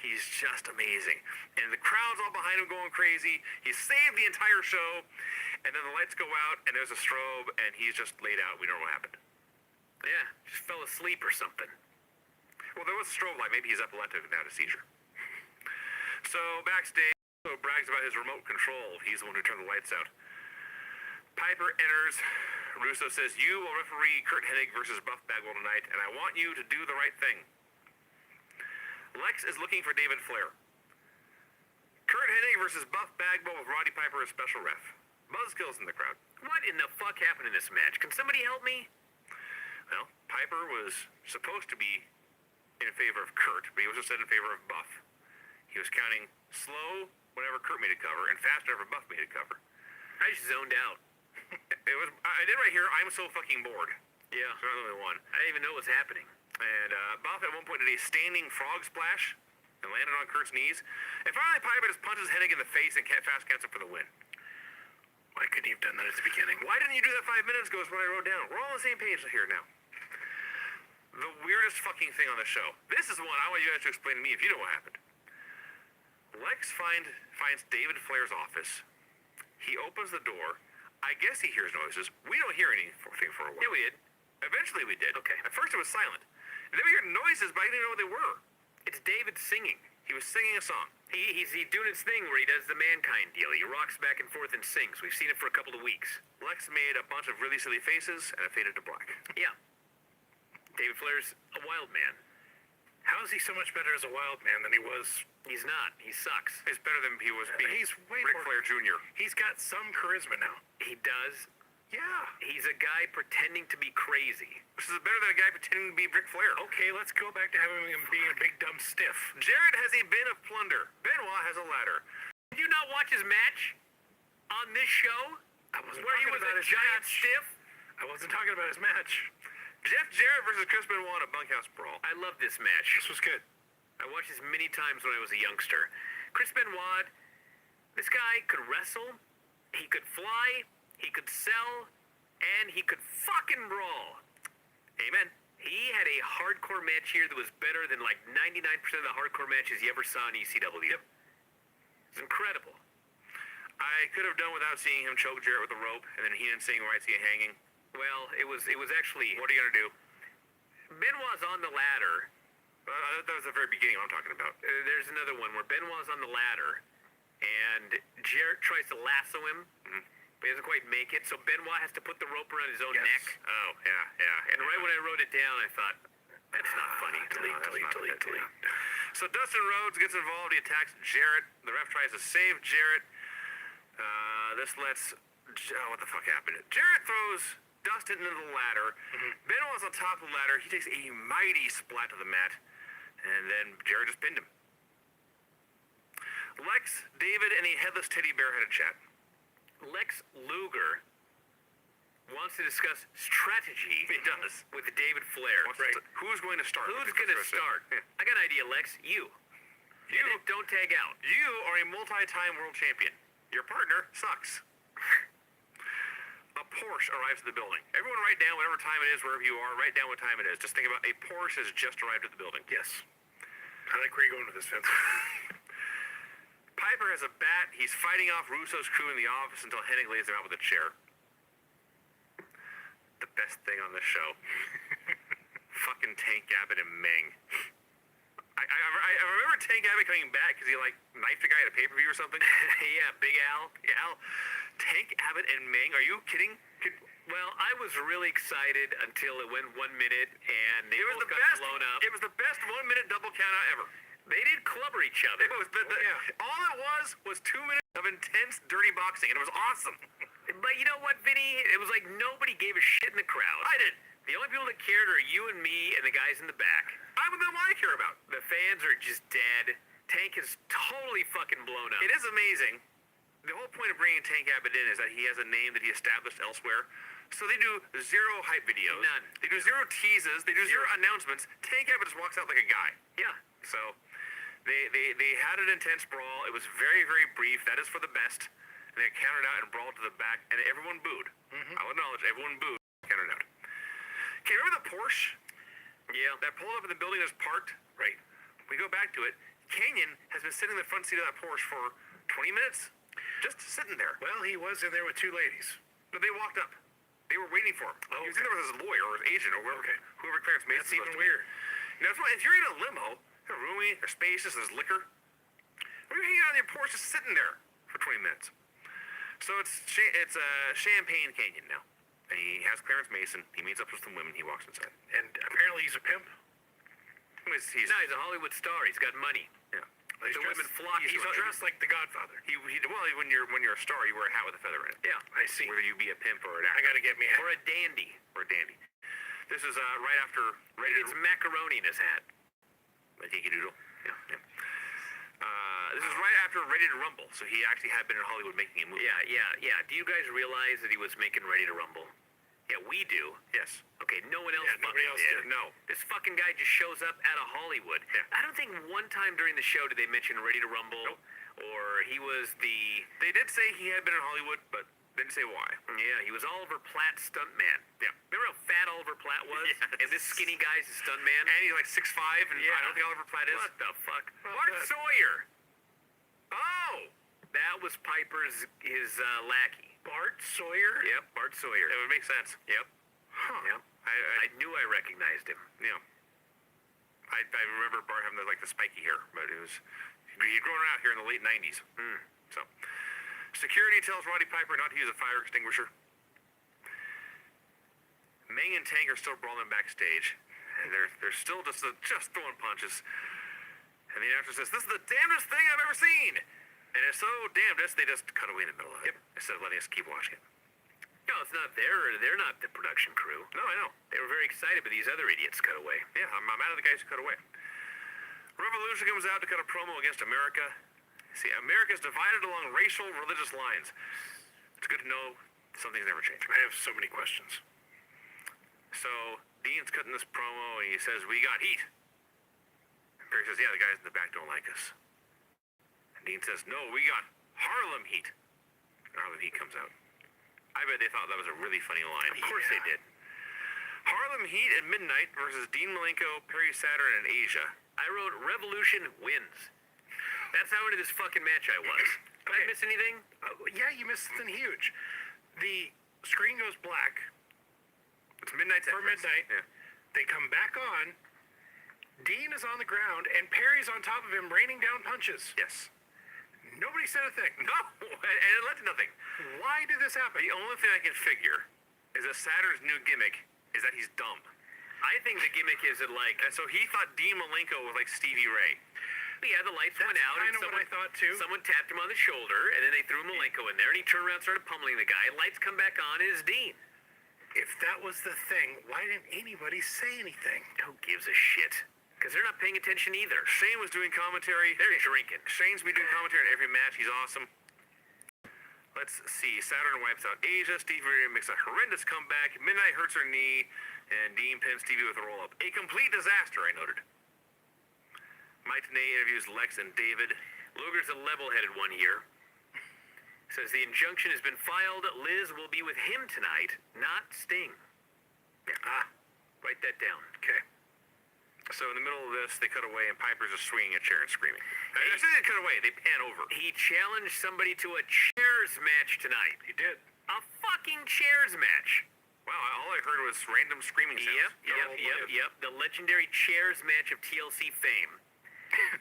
He's just amazing. And the crowd's all behind him going crazy. He's saved the entire show. And then the lights go out, and there's a strobe, and he's just laid out. We don't know what happened. Yeah, just fell asleep or something. Well, there was a strobe light. Maybe he's epileptic and had a seizure. So backstage, Russo brags about his remote control. He's the one who turned the lights out. Piper enters. Russo says, "You will referee Kurt Hennig versus Buff Bagwell tonight, and I want you to do the right thing." Lex is looking for David Flair. Kurt Hennig versus Buff Bagwell with Roddy Piper as special ref. Buzzkills in the crowd. What in the fuck happened in this match? Can somebody help me? Well, Piper was supposed to be in favor of Kurt, but he also said in favor of Buff. He was counting slow whenever Kurt made a cover and fast whenever Buff made a cover. I just zoned out. I did right here, I'm so fucking bored. Yeah. So I'm the only one. I didn't even know what was happening. And Buff at one point did a standing frog splash and landed on Kurt's knees. And finally Piper just punches Hennig in the face and fast counts him for the win. Why couldn't you have done that at the beginning? Why didn't you do that 5 minutes ago is what I wrote down. We're all on the same page here now. The weirdest fucking thing on the show. This is one I want you guys to explain to me if you know what happened. Lex finds David Flair's office. He opens the door. I guess he hears noises. We don't hear anything for a while. Yeah, we did. Eventually we did. Okay. At first it was silent. And then we heard noises, but I didn't know what they were. It's David singing. He was singing a song. He's doing his thing where he does the mankind deal. He rocks back and forth and sings. We've seen it for a couple of weeks. Lex made a bunch of really silly faces, and it faded to black. Yeah. David Flair's a wild man. How is he so much better as a wild man than he was? He's not. He sucks. It's better than he was being He's way Ric more- Flair Jr. He's got some charisma now. He does. Yeah. He's a guy pretending to be crazy. This is better than a guy pretending to be Ric Flair. Okay, let's go back to having him being a big dumb stiff. Jarrett has a bin of plunder. Benoit has a ladder. Did you not watch his match on this show? I wasn't Where he talking was about a his giant match. stiff? I wasn't talking about his match. Jeff Jarrett versus Chris Benoit in a bunkhouse brawl. I love this match. This was good. I watched this many times when I was a youngster. Chris Benoit, this guy could wrestle, he could fly, he could sell, and he could fucking brawl. Amen. He had a hardcore match here that was better than like 99% of the hardcore matches you ever saw in ECW. Yep. It's incredible. I could have done without seeing him choke Jarrett with a rope, and then Heenan saying, "Right, see you hanging." Well, it was actually... What are you gonna do? Benoit's on the ladder. That was the very beginning I'm talking about. There's another one where Benoit's on the ladder, and Jarrett tries to lasso him, but he doesn't quite make it, so Benoit has to put the rope around his own neck. Oh, yeah. And right when I wrote it down, I thought, that's not funny. Delete. So Dustin Rhodes gets involved. He attacks Jarrett. The ref tries to save Jarrett. This lets... what the fuck happened? Jarrett throws Dustin into the ladder. Benoit's on top of the ladder. He takes a mighty splat to the mat. And then Jarrett just pinned him. Lex, David, and a headless teddy bear had a chat. Lex Luger wants to discuss strategy He does. with David Flair. Who's going to start? Who's going to start? Yeah. I got an idea, Lex. You. Don't tag out. You are a multi-time world champion. Your partner sucks. A Porsche arrives at the building. Everyone write down whatever time it is, wherever you are. Write down what time it is. Just think about a Porsche has just arrived at the building. Yes. I like where you're going with this, Vince. Piper has a bat. He's fighting off Russo's crew in the office until Hennig lays him out with a chair. The best thing on this show. Fucking Tank Abbott and Meng. I remember Tank Abbott coming back because he like knifed a guy at a pay-per-view or something. Yeah, Big Al. Yeah, Tank Abbott and Meng. Are you kidding? Well, I was really excited until it went 1 minute and they It was both the got best. blown up. It was the best 1 minute double count out ever. They did clubber each other. It was all it was 2 minutes of intense dirty boxing, and it was awesome. But you know what, Vinny? It was like nobody gave a shit in the crowd. I did. The only people that cared are you and me and the guys in the back. I'm the one I care about. The fans are just dead. Tank is totally fucking blown up. It is amazing. The whole point of bringing Tank Abbott in is that he has a name that he established elsewhere. So they do zero hype videos. None. They do zero teases. They do zero announcements. Tank Abbott just walks out like a guy. Yeah. So they had an intense brawl. It was very, very brief. That is for the best. And they countered out and brawled to the back, and everyone booed. I'll acknowledge everyone booed. Countered out. Okay, remember the Porsche? Yeah. That pulled up in the building that's parked? Right. We go back to it. Canyon has been sitting in the front seat of that Porsche for 20 minutes. Just sitting there. Well, he was in there with two ladies. But they walked up. They were waiting for him. Oh, He was in there with his lawyer or his agent or whoever Clarence Mason. That's even weird. Now, if you're in a limo, they're roomy, they're spacious, there's liquor. Or you're hanging out in your Porsche just sitting there for 20 minutes. So it's Champagne Canyon now. And he has Clarence Mason. He meets up with some women. He walks inside. And apparently he's a pimp. He's No, he's a Hollywood star. He's got money. yeah. He's The dressed, women flock he's to him. dressed like the Godfather. Well, when you're a star, you wear a hat with a feather in it. Yeah. I see. Whether you be a pimp or an I actor gotta get me a Or a dandy. or a dandy. This is right after He gets macaroni in his hat. Like Yankee Doodle. Yeah. This is right after Ready to Rumble, so he actually had been in Hollywood making a movie. Yeah. Do you guys realize that he was making Ready to Rumble? Yeah, we do. Yes. Okay, no one else nobody else did. No. This fucking guy just shows up out of Hollywood. Yeah. I don't think one time during the show did they mention Ready to Rumble, or he was the... They did say he had been in Hollywood, but didn't say why. Yeah, he was Oliver Platt's stuntman. Yeah. Remember how fat Oliver Platt was? Yes. And this skinny guy's a stuntman? And he's like 6'5", and I don't think Oliver Platt is. What the fuck? Well, Bart that- Sawyer! Oh! That was Piper's, his lackey. Bart Sawyer? Yep, Bart Sawyer. It would make sense. Yep. Huh. Yep. I knew I recognized him. Yeah. I remember Bart having the spiky hair, but he'd grown out here in the late 90s. So, security tells Roddy Piper not to use a fire extinguisher. Meng and Tank are still brawling backstage, and they're still just throwing punches. And the announcer says, "This is the damnedest thing I've ever seen." And it's so damnedest, they just cut away in the middle of it instead of letting us keep watching it. No, it's not they're not the production crew. No, I know. They were very excited, but these other idiots cut away. Yeah, I'm mad at the guys who cut away. Revolution comes out to cut a promo against America. See, America's divided along racial, religious lines. It's good to know something's never changed. I have so many questions. So, Dean's cutting this promo, and he says, "We got heat." And Perry says, "Yeah, the guys in the back don't like us." And Dean says, "No, we got Harlem heat." And Harlem heat comes out. I bet they thought that was a really funny line. Of course they did. Harlem Heat at midnight versus Dean Malenko, Perry Saturn, and Asia. I wrote Revolution wins. That's how into this fucking match I was. Did I miss anything? Yeah, you missed something huge. The screen goes black It's midnight for midnight. Yeah. They come back on. Dean is on the ground, and Perry's on top of him, raining down punches. Yes. Nobody said a thing. No, and it led to nothing. Why did this happen? The only thing I can figure is that Saturn's new gimmick is that he's dumb. I think the gimmick is that, like, And so he thought Dean Malenko was like Stevie Ray. yeah, the lights went out, and kind of what I thought too. someone tapped him on the shoulder, and then they threw Malenko in there, and he turned around and started pummeling the guy. Lights come back on, and it's Dean. If that was the thing, why didn't anybody say anything? Who gives a shit? Because they're not paying attention either. Shane was doing commentary. They're drinking. Shane's been doing commentary in every match. He's awesome. Let's see. Saturn wipes out Asia. Stevie Ray makes a horrendous comeback. Midnight hurts her knee, and Dean pins Stevie with a roll-up. A complete disaster, I noted. Mike Tenay interviews Lex and David. Luger's a level-headed one here. Says the injunction has been filed. Liz will be with him tonight, not Sting. Write that down. Okay. So in the middle of this, they cut away, and Piper's just swinging a chair and screaming. I say they cut away. They pan over. He challenged somebody to a chairs match tonight. He did. A fucking chairs match. Wow, all I heard was random screaming sounds. Yep. The legendary chairs match of TLC fame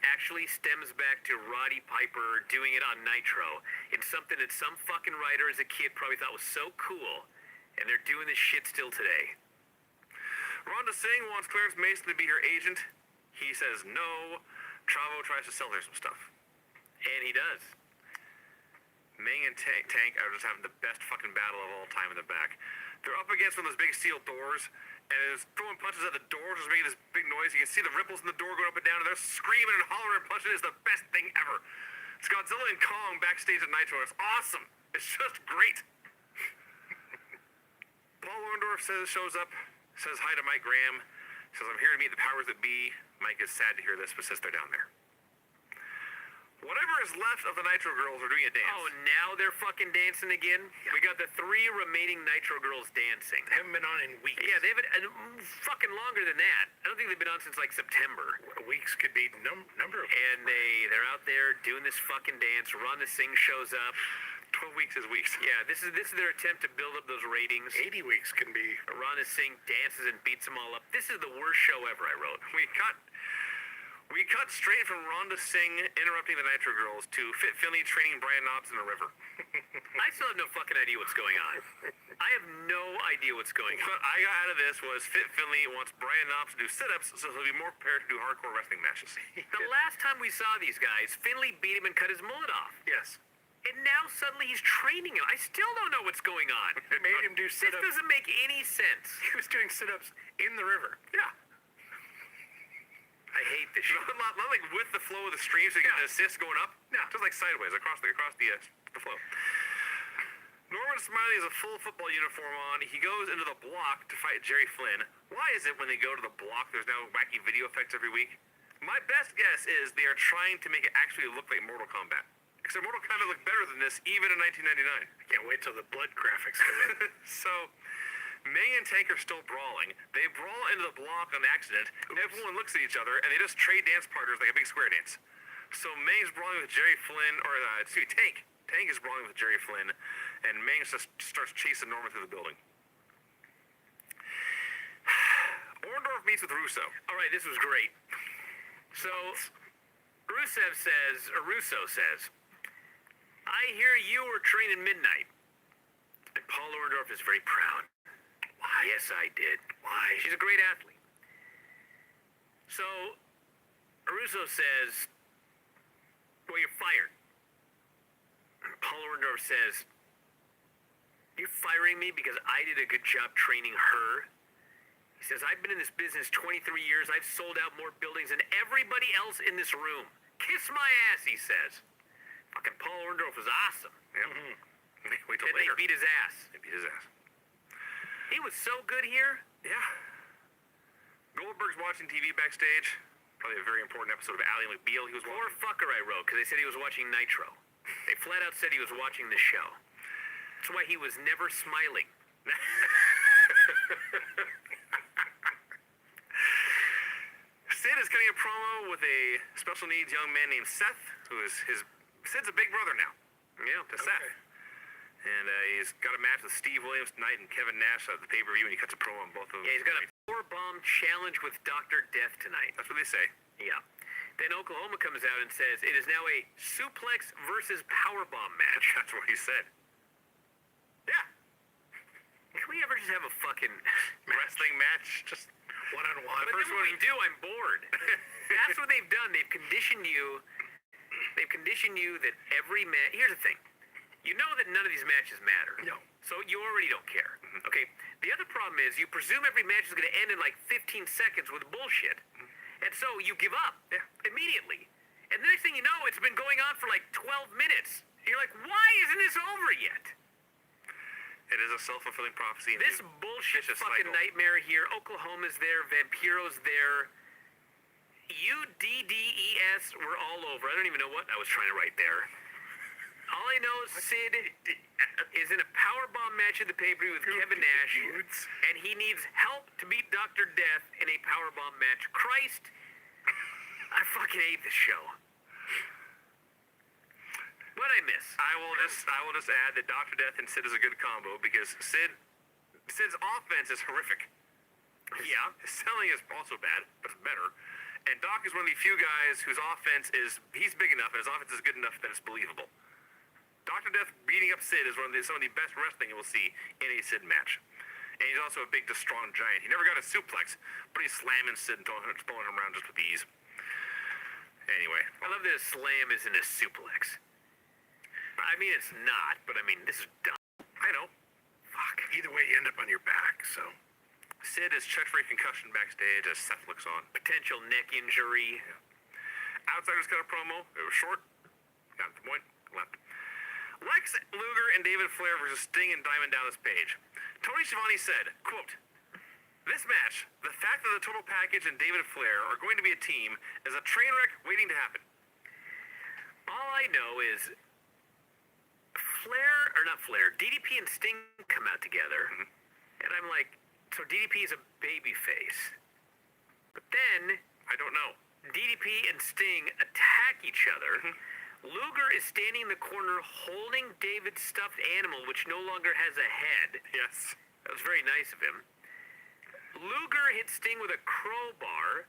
actually stems back to Roddy Piper doing it on Nitro. It's something that some fucking writer as a kid probably thought was so cool, and they're doing this shit still today. Rhonda Singh wants Clarence Mason to be her agent. He says no. Chavo tries to sell her some stuff. And he does. Meng and Tank are just having the best fucking battle of all time in the back. They're up against one of those big steel doors, and it's throwing punches at the doors, just making this big noise. You can see the ripples in the door going up and down, and they're screaming and hollering and punching. It's the best thing ever. It's Godzilla and Kong backstage at Nitro. It's awesome. It's just great. Paul Orndorff shows up, says hi to Mike Graham, says, "I'm here to meet the powers that be." Mike is sad to hear this, but says they're down there. Whatever is left of the Nitro Girls are doing a dance. Oh, now they're fucking dancing again? We got the 3 remaining Nitro girls dancing. They haven't been on in weeks. Yeah, they haven't, fucking longer than that. I don't think they've been on since like September. Weeks could be number of. And they're out there doing this fucking dance. Rhonda Singh shows up. 12 weeks is weeks. Yeah, this is their attempt to build up those ratings. 80 weeks can be. Rhonda Singh dances and beats them all up. This is the worst show ever, I wrote. We cut straight from Rhonda Singh interrupting the Nitro Girls to Fit Finley training Brian Knobbs in the river. I still have no fucking idea what's going on. I have no idea what's going on. What I got out of this was Fit Finley wants Brian Knobbs to do sit-ups so he'll be more prepared to do hardcore wrestling matches. The last time we saw these guys, Finley beat him and cut his mullet off. Yes. And now suddenly he's training him. I still don't know what's going on. They made him do This sit-ups. doesn't make any sense. He was doing sit-ups in the river. Yeah. I hate this shit. Not like with the flow of the stream, so you get an assist going up. No. Just like sideways across the flow. Norman Smiley has a full football uniform on. He goes into the block to fight Jerry Flynn. Why is it when they go to the block, there's now wacky video effects every week? My best guess is they are trying to make it actually look like Mortal Kombat. Except Mortal Kombat looked better than this, even in 1999. I can't wait till the blood graphics come in. So, May and Tank are still brawling. They brawl into the block on accident. Everyone looks at each other, and they just trade dance partners like a big square dance. So May's brawling with Jerry Flynn, or Tank. Tank is brawling with Jerry Flynn, and May just starts chasing Norman through the building. Orndorff meets with Russo. All right, this was great. So, Russo says, I hear you were training midnight. And Paul Orndorff is very proud. Why? Yes, I did. Why? She's a great athlete. So, Russo says, well, you're fired. And Paul Orndorff says, you're firing me because I did a good job training her? He says, I've been in this business 23 years. I've sold out more buildings than everybody else in this room. Kiss my ass, he says. Fucking Paul Orndorff was awesome. Yeah. Wait till And later. they beat his ass. They beat his ass. He was so good here. Yeah. Goldberg's watching TV backstage. Probably a very important episode of Ally McBeal he was Poor watching. fucker I wrote, because they said he was watching Nitro. They flat out said he was watching the show. That's why he was never smiling. Sid is cutting a promo with a special needs young man named Seth, who is Sid's a big brother now. Yeah, to Seth. And he's got a match with Steve Williams tonight and Kevin Nash at the pay-per-view, and he cuts a promo on both of them. Yeah, he's got a powerbomb challenge with Dr. Death tonight. That's what they say. Yeah. Then Oklahoma comes out and says it is now a suplex versus powerbomb match. That's what he said. Yeah. Can we ever just have a fucking Wrestling match, just One-on-one. But then when we do, I'm bored. That's what they've done. They've conditioned you that every match. Here's the thing. You know that none of these matches matter. No. So you already don't care. Okay? The other problem is you presume every match is going to end in like 15 seconds with bullshit. And so you give up immediately. And the next thing you know, it's been going on for like 12 minutes. You're like, why isn't this over yet? it is a self-fulfilling prophecy. This bullshit vicious fucking cycle. nightmare here. Oklahoma's there. Vampiro's there. UDDES were all over. I don't even know what I was trying to write there. All I know is Sid is in a powerbomb match at the pay-per-view with Kevin Nash, and he needs help to beat Dr. Death in a powerbomb match. Christ, I fucking hate this show. What'd I miss? I will just add that Dr. Death and Sid is a good combo because Sid's offense is horrific. Yeah. His selling is also bad, but it's better. And Doc is one of the few guys whose offense he's big enough and his offense is good enough that it's believable. Dr. Death beating up Sid is some of the best wrestling you will see in a Sid match. And he's also a big, strong giant. He never got a suplex, but he's slamming Sid and throwing him around just with ease. Anyway. I love that a slam isn't a suplex. I mean, it's not, but I mean, this is dumb. I know. Fuck. Either way, you end up on your back, so. Sid is checked for a concussion backstage as Seth looks on. Potential neck injury. Outsiders cut a promo. It was short. Got the point. Left. Lex Luger and David Flair versus Sting and Diamond Dallas Page. Tony Schiavone said, quote, "This match, the fact that the Total Package and David Flair are going to be a team is a train wreck waiting to happen." All I know is DDP and Sting come out together, and I'm like, so DDP is a baby face. But then I don't know. DDP and Sting attack each other. Luger is standing in the corner holding David's stuffed animal, which no longer has a head. Yes. That was very nice of him. Luger hits Sting with a crowbar.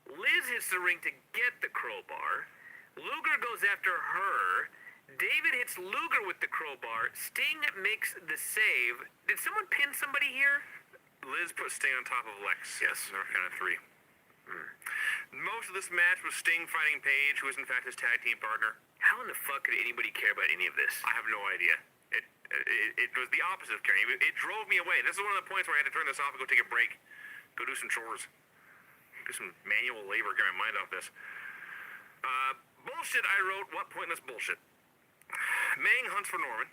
Liz hits the ring to get the crowbar. Luger goes after her. David hits Luger with the crowbar. Sting makes the save. Did someone pin somebody here? Liz put Sting on top of Lex. Yes. They were kind of three. Most of this match was Sting fighting Page, who is in fact his tag team partner. How in the fuck could anybody care about any of this? I have no idea. It was the opposite of caring. It drove me away. This is one of the points where I had to turn this off and go take a break, go do some chores. Do some manual labor, get my mind off this. Bullshit, I wrote. What pointless bullshit. Meng hunts for Norman.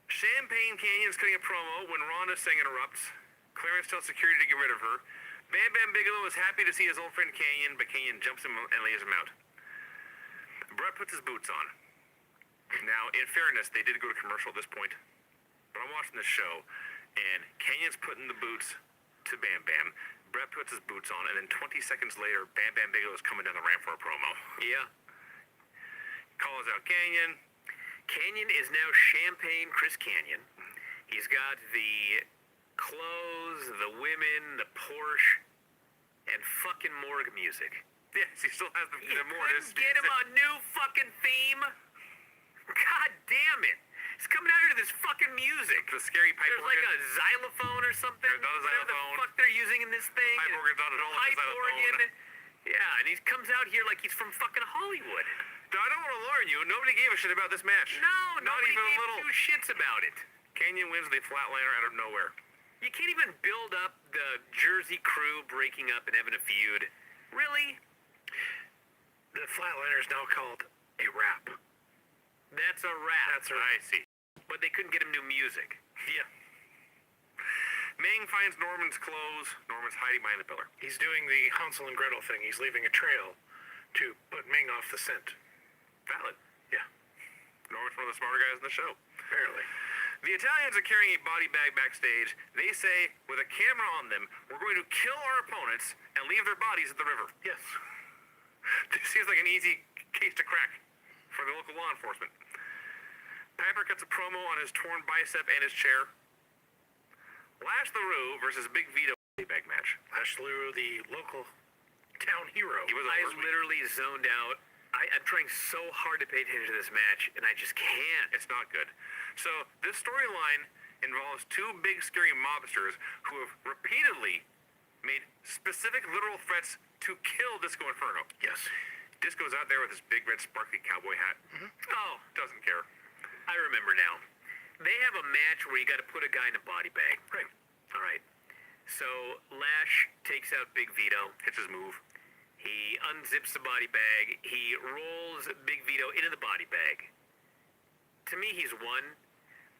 Champagne Canyon's cutting a promo when Ronda Singh interrupts. Clarence tells security to get rid of her. Bam Bam Bigelow is happy to see his old friend Canyon, but Canyon jumps him and lays him out. Brett puts his boots on. Now, in fairness, they did go to commercial at this point. But I'm watching this show, and Canyon's putting the boots to Bam Bam. Brett puts his boots on, and then 20 seconds later, Bam Bam Bigelow is coming down the ramp for a promo. Yeah. Calls out Canyon. Canyon is now Champagne Chris Canyon. He's got the clothes, the women, the Porsche, and fucking morgue music. Yes, he still has the more. Couldn't get him a new fucking theme? God damn it. He's coming out here to this fucking music. The scary pipe There's organ. like a xylophone or something. There's not a Whatever xylophone. the fuck they're using in this thing. Pipe organ's not at all like a Pipe xylophone. organ. Yeah, and he comes out here like he's from fucking Hollywood. I don't want to alarm you. Nobody gave a shit about this match. No, not nobody even a gave little. two shits about it. Canyon wins the flatliner out of nowhere. You can't even build up the Jersey crew breaking up and having a feud. Really? The Flatliner is now called a rap. That's a rap. That's right. I see. But they couldn't get him new music. Yeah. Meng finds Norman's clothes. Norman's hiding behind the pillar. He's doing the Hansel and Gretel thing. He's leaving a trail to put Ming off the scent. Valid. Yeah, Norman's one of the smarter guys in the show. apparently. The Italians are carrying a body bag backstage. They say, with a camera on them, we're going to kill our opponents and leave their bodies at the river. Yes. This seems like an easy case to crack for the local law enforcement. Piper cuts a promo on his torn bicep and his chair. Lash LaRue versus Big Vito body bag match. Lash LaRue, the local town hero. He was I over. literally zoned out. I'm trying so hard to pay attention to this match, and I just can't. It's not good. So this storyline involves two big scary mobsters who have repeatedly made specific literal threats to kill Disco Inferno. Yes. Disco's out there with his big red sparkly cowboy hat. Oh, Doesn't care. I remember now. They have a match where you got to put a guy in a body bag. Right. All right. So Lash takes out Big Vito. Hits his move. He unzips the body bag. He rolls Big Vito into the body bag. To me, he's won.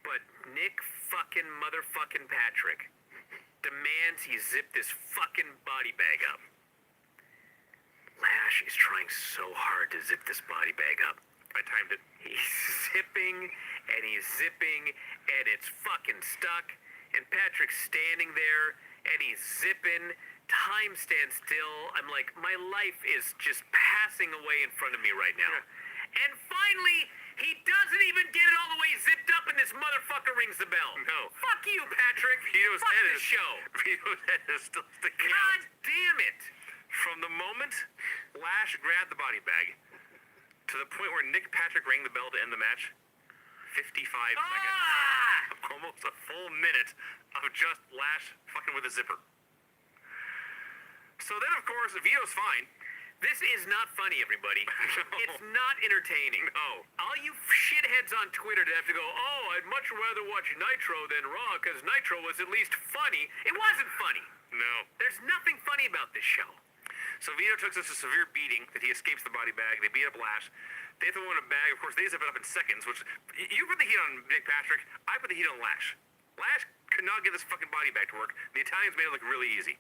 But Nick fucking motherfucking Patrick demands he zip this fucking body bag up. Lash is trying so hard to zip this body bag up. I timed it. He's zipping and he's zipping and it's fucking stuck. And Patrick's standing there and he's zipping. Time stands still. I'm like, my life is just passing away in front of me right now. And finally, he doesn't even get it all the way zipped up and this motherfucker rings the bell. No. Fuck you, Patrick. Vito's Fuck head the is show. Vito's head is still sticking God out. damn it. From the moment Lash grabbed the body bag to the point where Nick Patrick rang the bell to end the match, 55 seconds. Ah! Almost a full minute of just Lash fucking with a zipper. So then, of course, Vito's fine. This is not funny, everybody. No. It's not entertaining. No. All you shitheads on Twitter that have to go, oh, I'd much rather watch Nitro than Raw because Nitro was at least funny. It wasn't funny. No. There's nothing funny about this show. So Vito took such a severe beating that he escapes the body bag. They beat up Lash. They throw in a bag. Of course, they zip it up in seconds, which you put the heat on Nick Patrick. I put the heat on Lash. Lash could not get this fucking body bag to work. The Italians made it look really easy.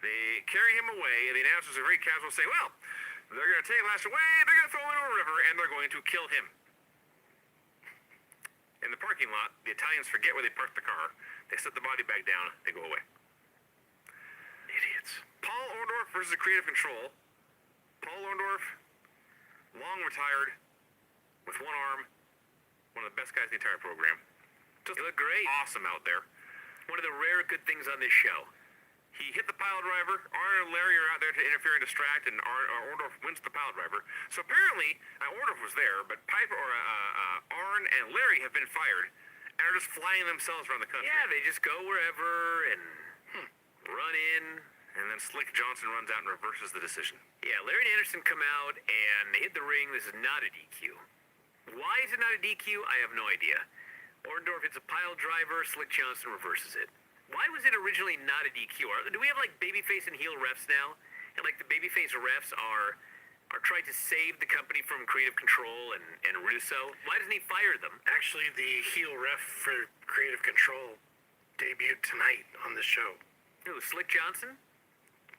They carry him away, and the announcers are very casual, say, well, they're going to take Lash away, they're going to throw him into a river, and they're going to kill him. In the parking lot, the Italians forget where they parked the car. They set the body bag down. They go away. Idiots. Paul Orndorff versus Creative Control. Paul Orndorff, long retired, with one arm, one of the best guys in the entire program. Just You look great. awesome out there. One of the rare good things on this show. He hit the pile driver. Arn and Larry are out there to interfere and distract, and Orndorff wins the pile driver. So apparently, Orndorff was there, but Arn and Larry have been fired and are just flying themselves around the country. Yeah, they just go wherever and run in. And then Slick Johnson runs out and reverses the decision. Yeah, Larry and Anderson come out and they hit the ring. This is not a DQ. Why is it not a DQ? I have no idea. Orndorff hits a pile driver. Slick Johnson reverses it. Why was it originally not a DQ? Do we have like babyface and heel refs now? And like the babyface refs are trying to save the company from creative control and Russo. Why doesn't he fire them? Actually, the heel ref for Creative Control debuted tonight on the show. Who, Slick Johnson?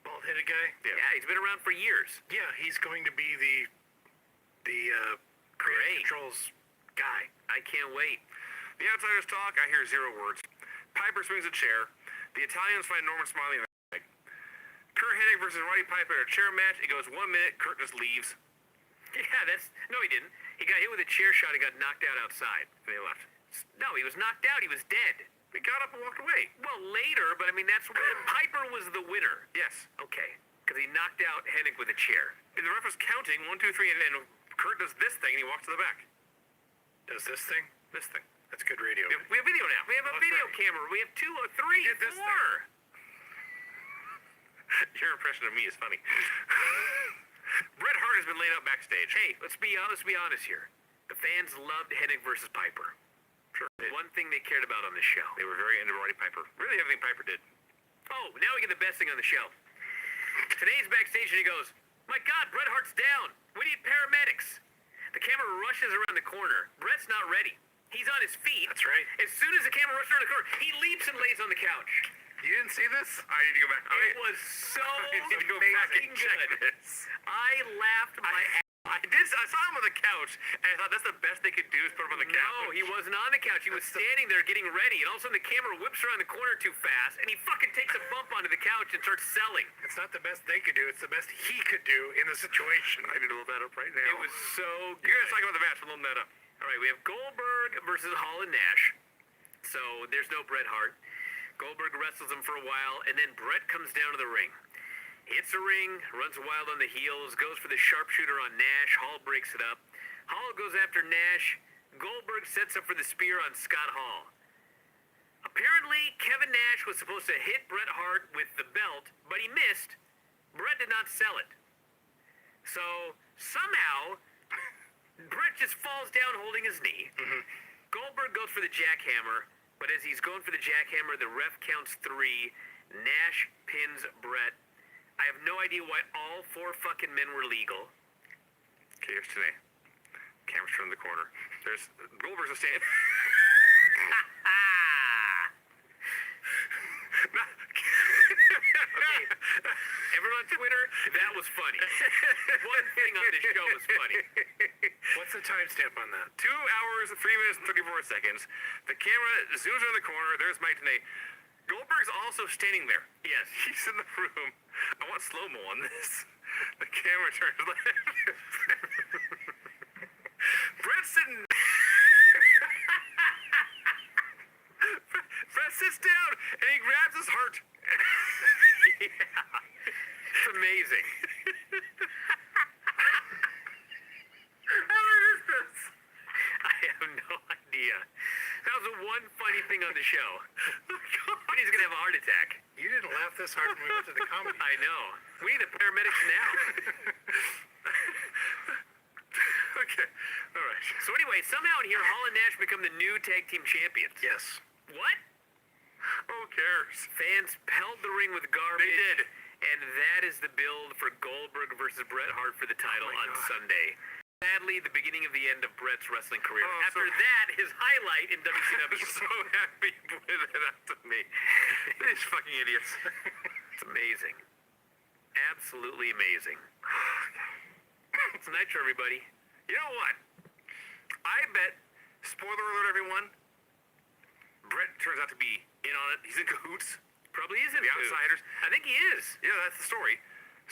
Bald-headed guy? Yeah, he's been around for years. Yeah, he's going to be the Creative Great. Control's guy. I can't wait. The outsiders talk, I hear 0 words. Piper swings a chair. The Italians find Norman Smiley in the bag. Kurt Hennig versus Roddy Piper in a chair match. It goes 1 minute, Kurt just leaves. Yeah, no, he didn't. He got hit with a chair shot and got knocked out outside. And they left. No, he was knocked out. He was dead. He got up and walked away. Well, later, but I mean, that's when Piper was the winner. Yes. Okay, because he knocked out Hennig with a chair. And the ref was counting 1, 2, 3, and Kurt does this thing and he walks to the back. Does this thing? This thing. That's good radio. We have video now. We have a Oh, video sorry. camera. We have 2 or 3, We did this 4. Your impression of me is funny. Bret Hart has been laid out backstage. Hey, let's be honest here. The fans loved Hennig versus Piper. Sure. One thing they cared about on the show. They were very into Roddy Piper. Really everything Piper did. Oh, now we get the best thing on the show. Today's backstage and he goes, "My God, Bret Hart's down. We need paramedics." The camera rushes around the corner. Bret's not ready. He's on his feet. That's right. As soon as the camera rushes around the corner, he leaps and lays on the couch. You didn't see this? I need to go back. It was so I need to go back and amazing check good. this. I laughed my ass. I saw him on the couch, and I thought that's the best they could do is put him on the couch. No, he wasn't on the couch. He was standing there getting ready, and all of a sudden the camera whips around the corner too fast, and he fucking takes a bump onto the couch and starts selling. It's not the best they could do. It's the best he could do in the situation. I need to load that up right now. It was so good. You guys talk about the match. We'll load that up. All right, we have Goldberg versus Hall and Nash. So there's no Bret Hart. Goldberg wrestles him for a while, and then Bret comes down to the ring. Hits the ring, runs wild on the heels, goes for the sharpshooter on Nash. Hall breaks it up. Hall goes after Nash. Goldberg sets up for the spear on Scott Hall. Apparently, Kevin Nash was supposed to hit Bret Hart with the belt, but he missed. Bret did not sell it. So, somehow, Bret just falls down holding his knee. Goldberg goes for the jackhammer, but as he's going for the jackhammer, the ref counts 3. Nash pins Bret. I have no idea why all 4 fucking men were legal. Okay, here's today. Camera's turned in the corner. There's Goldberg's a stand. Okay. Everyone on Twitter, that was funny. One thing on this show was funny. What's the timestamp on that? 2 hours, 3 minutes, and 34 seconds. The camera zooms around the corner. There's Mike today. Goldberg's also standing there. Yes. He's in the room. I want slow-mo on this. The camera turns left. Bret's sitting... Bret sits down, and he grabs his heart. Yeah. It's amazing. How is this? I have no idea. That was the one funny thing on the show. He's going to have a heart attack. You didn't laugh this hard when we went to the comedy. I know. We need the paramedics now. Okay, all right. So anyway, somehow in here, Hall and Nash become the new tag team champions. Yes. What? Who cares? Fans pelled the ring with garbage. They did. And that is the build for Goldberg versus Bret Hart for the title Oh my on God. Sunday. Sadly, the beginning of the end of Bret's wrestling career. Oh, After so- that, his highlight in I'm WCW. so happy you pointed that out to me. These fucking idiots. It's amazing. Absolutely amazing. It's Nitro, everybody. You know what? I bet, spoiler alert everyone, Bret turns out to be in on it. He's in cahoots. Probably is in The too. outsiders. I think he is. Yeah, that's the story.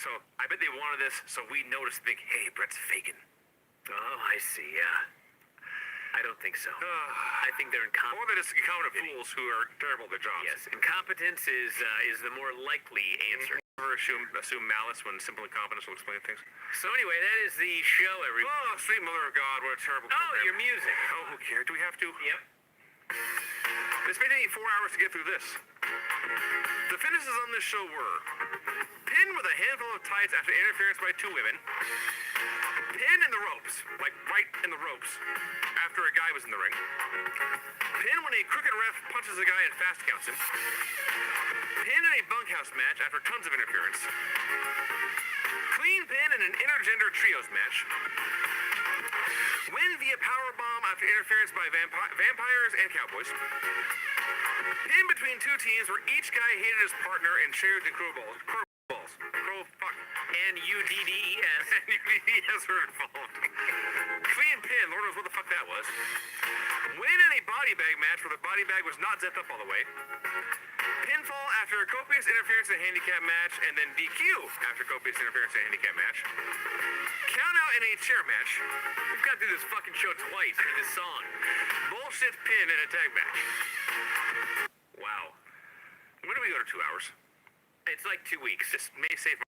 So I bet they wanted this so we notice think, hey, Bret's faking. Oh, I see, yeah. I don't think so. I think they're Or incompetent. they're just incompetent fools who are terrible at their jobs. Yes, incompetence is the more likely answer. Never assume malice when simple incompetence will explain things. So anyway, that is the show, everybody. Oh, sweet mother of God, what a terrible Oh, program. your music. Oh, who cares? Do we have to? Yep. It's been taking 4 hours to get through this. The finishes on this show were pin with a handful of tights after interference by 2 women, pin in the ropes, ropes, like right in the ropes, after a guy was in the ring. Pin when a crooked ref punches a guy and fast counts him. Pin in a bunkhouse match after tons of interference. Clean pin in an intergender trios match. Win via powerbomb after interference by vampires and cowboys. Pin between two teams where each guy hated his partner and shared the crowballs. And UDDES. And UDDES were involved. Clean pin, Lord knows what the fuck that was. Win in a body bag match where the body bag was not zipped up all the way. Pinfall after a copious interference in a handicap match, and then DQ after copious interference in a handicap match. Count out in a chair match. We've got through this fucking show twice in this song. Bullshit pin in a tag match. Wow. When do we go to 2 hours? It's like 2 weeks. This may save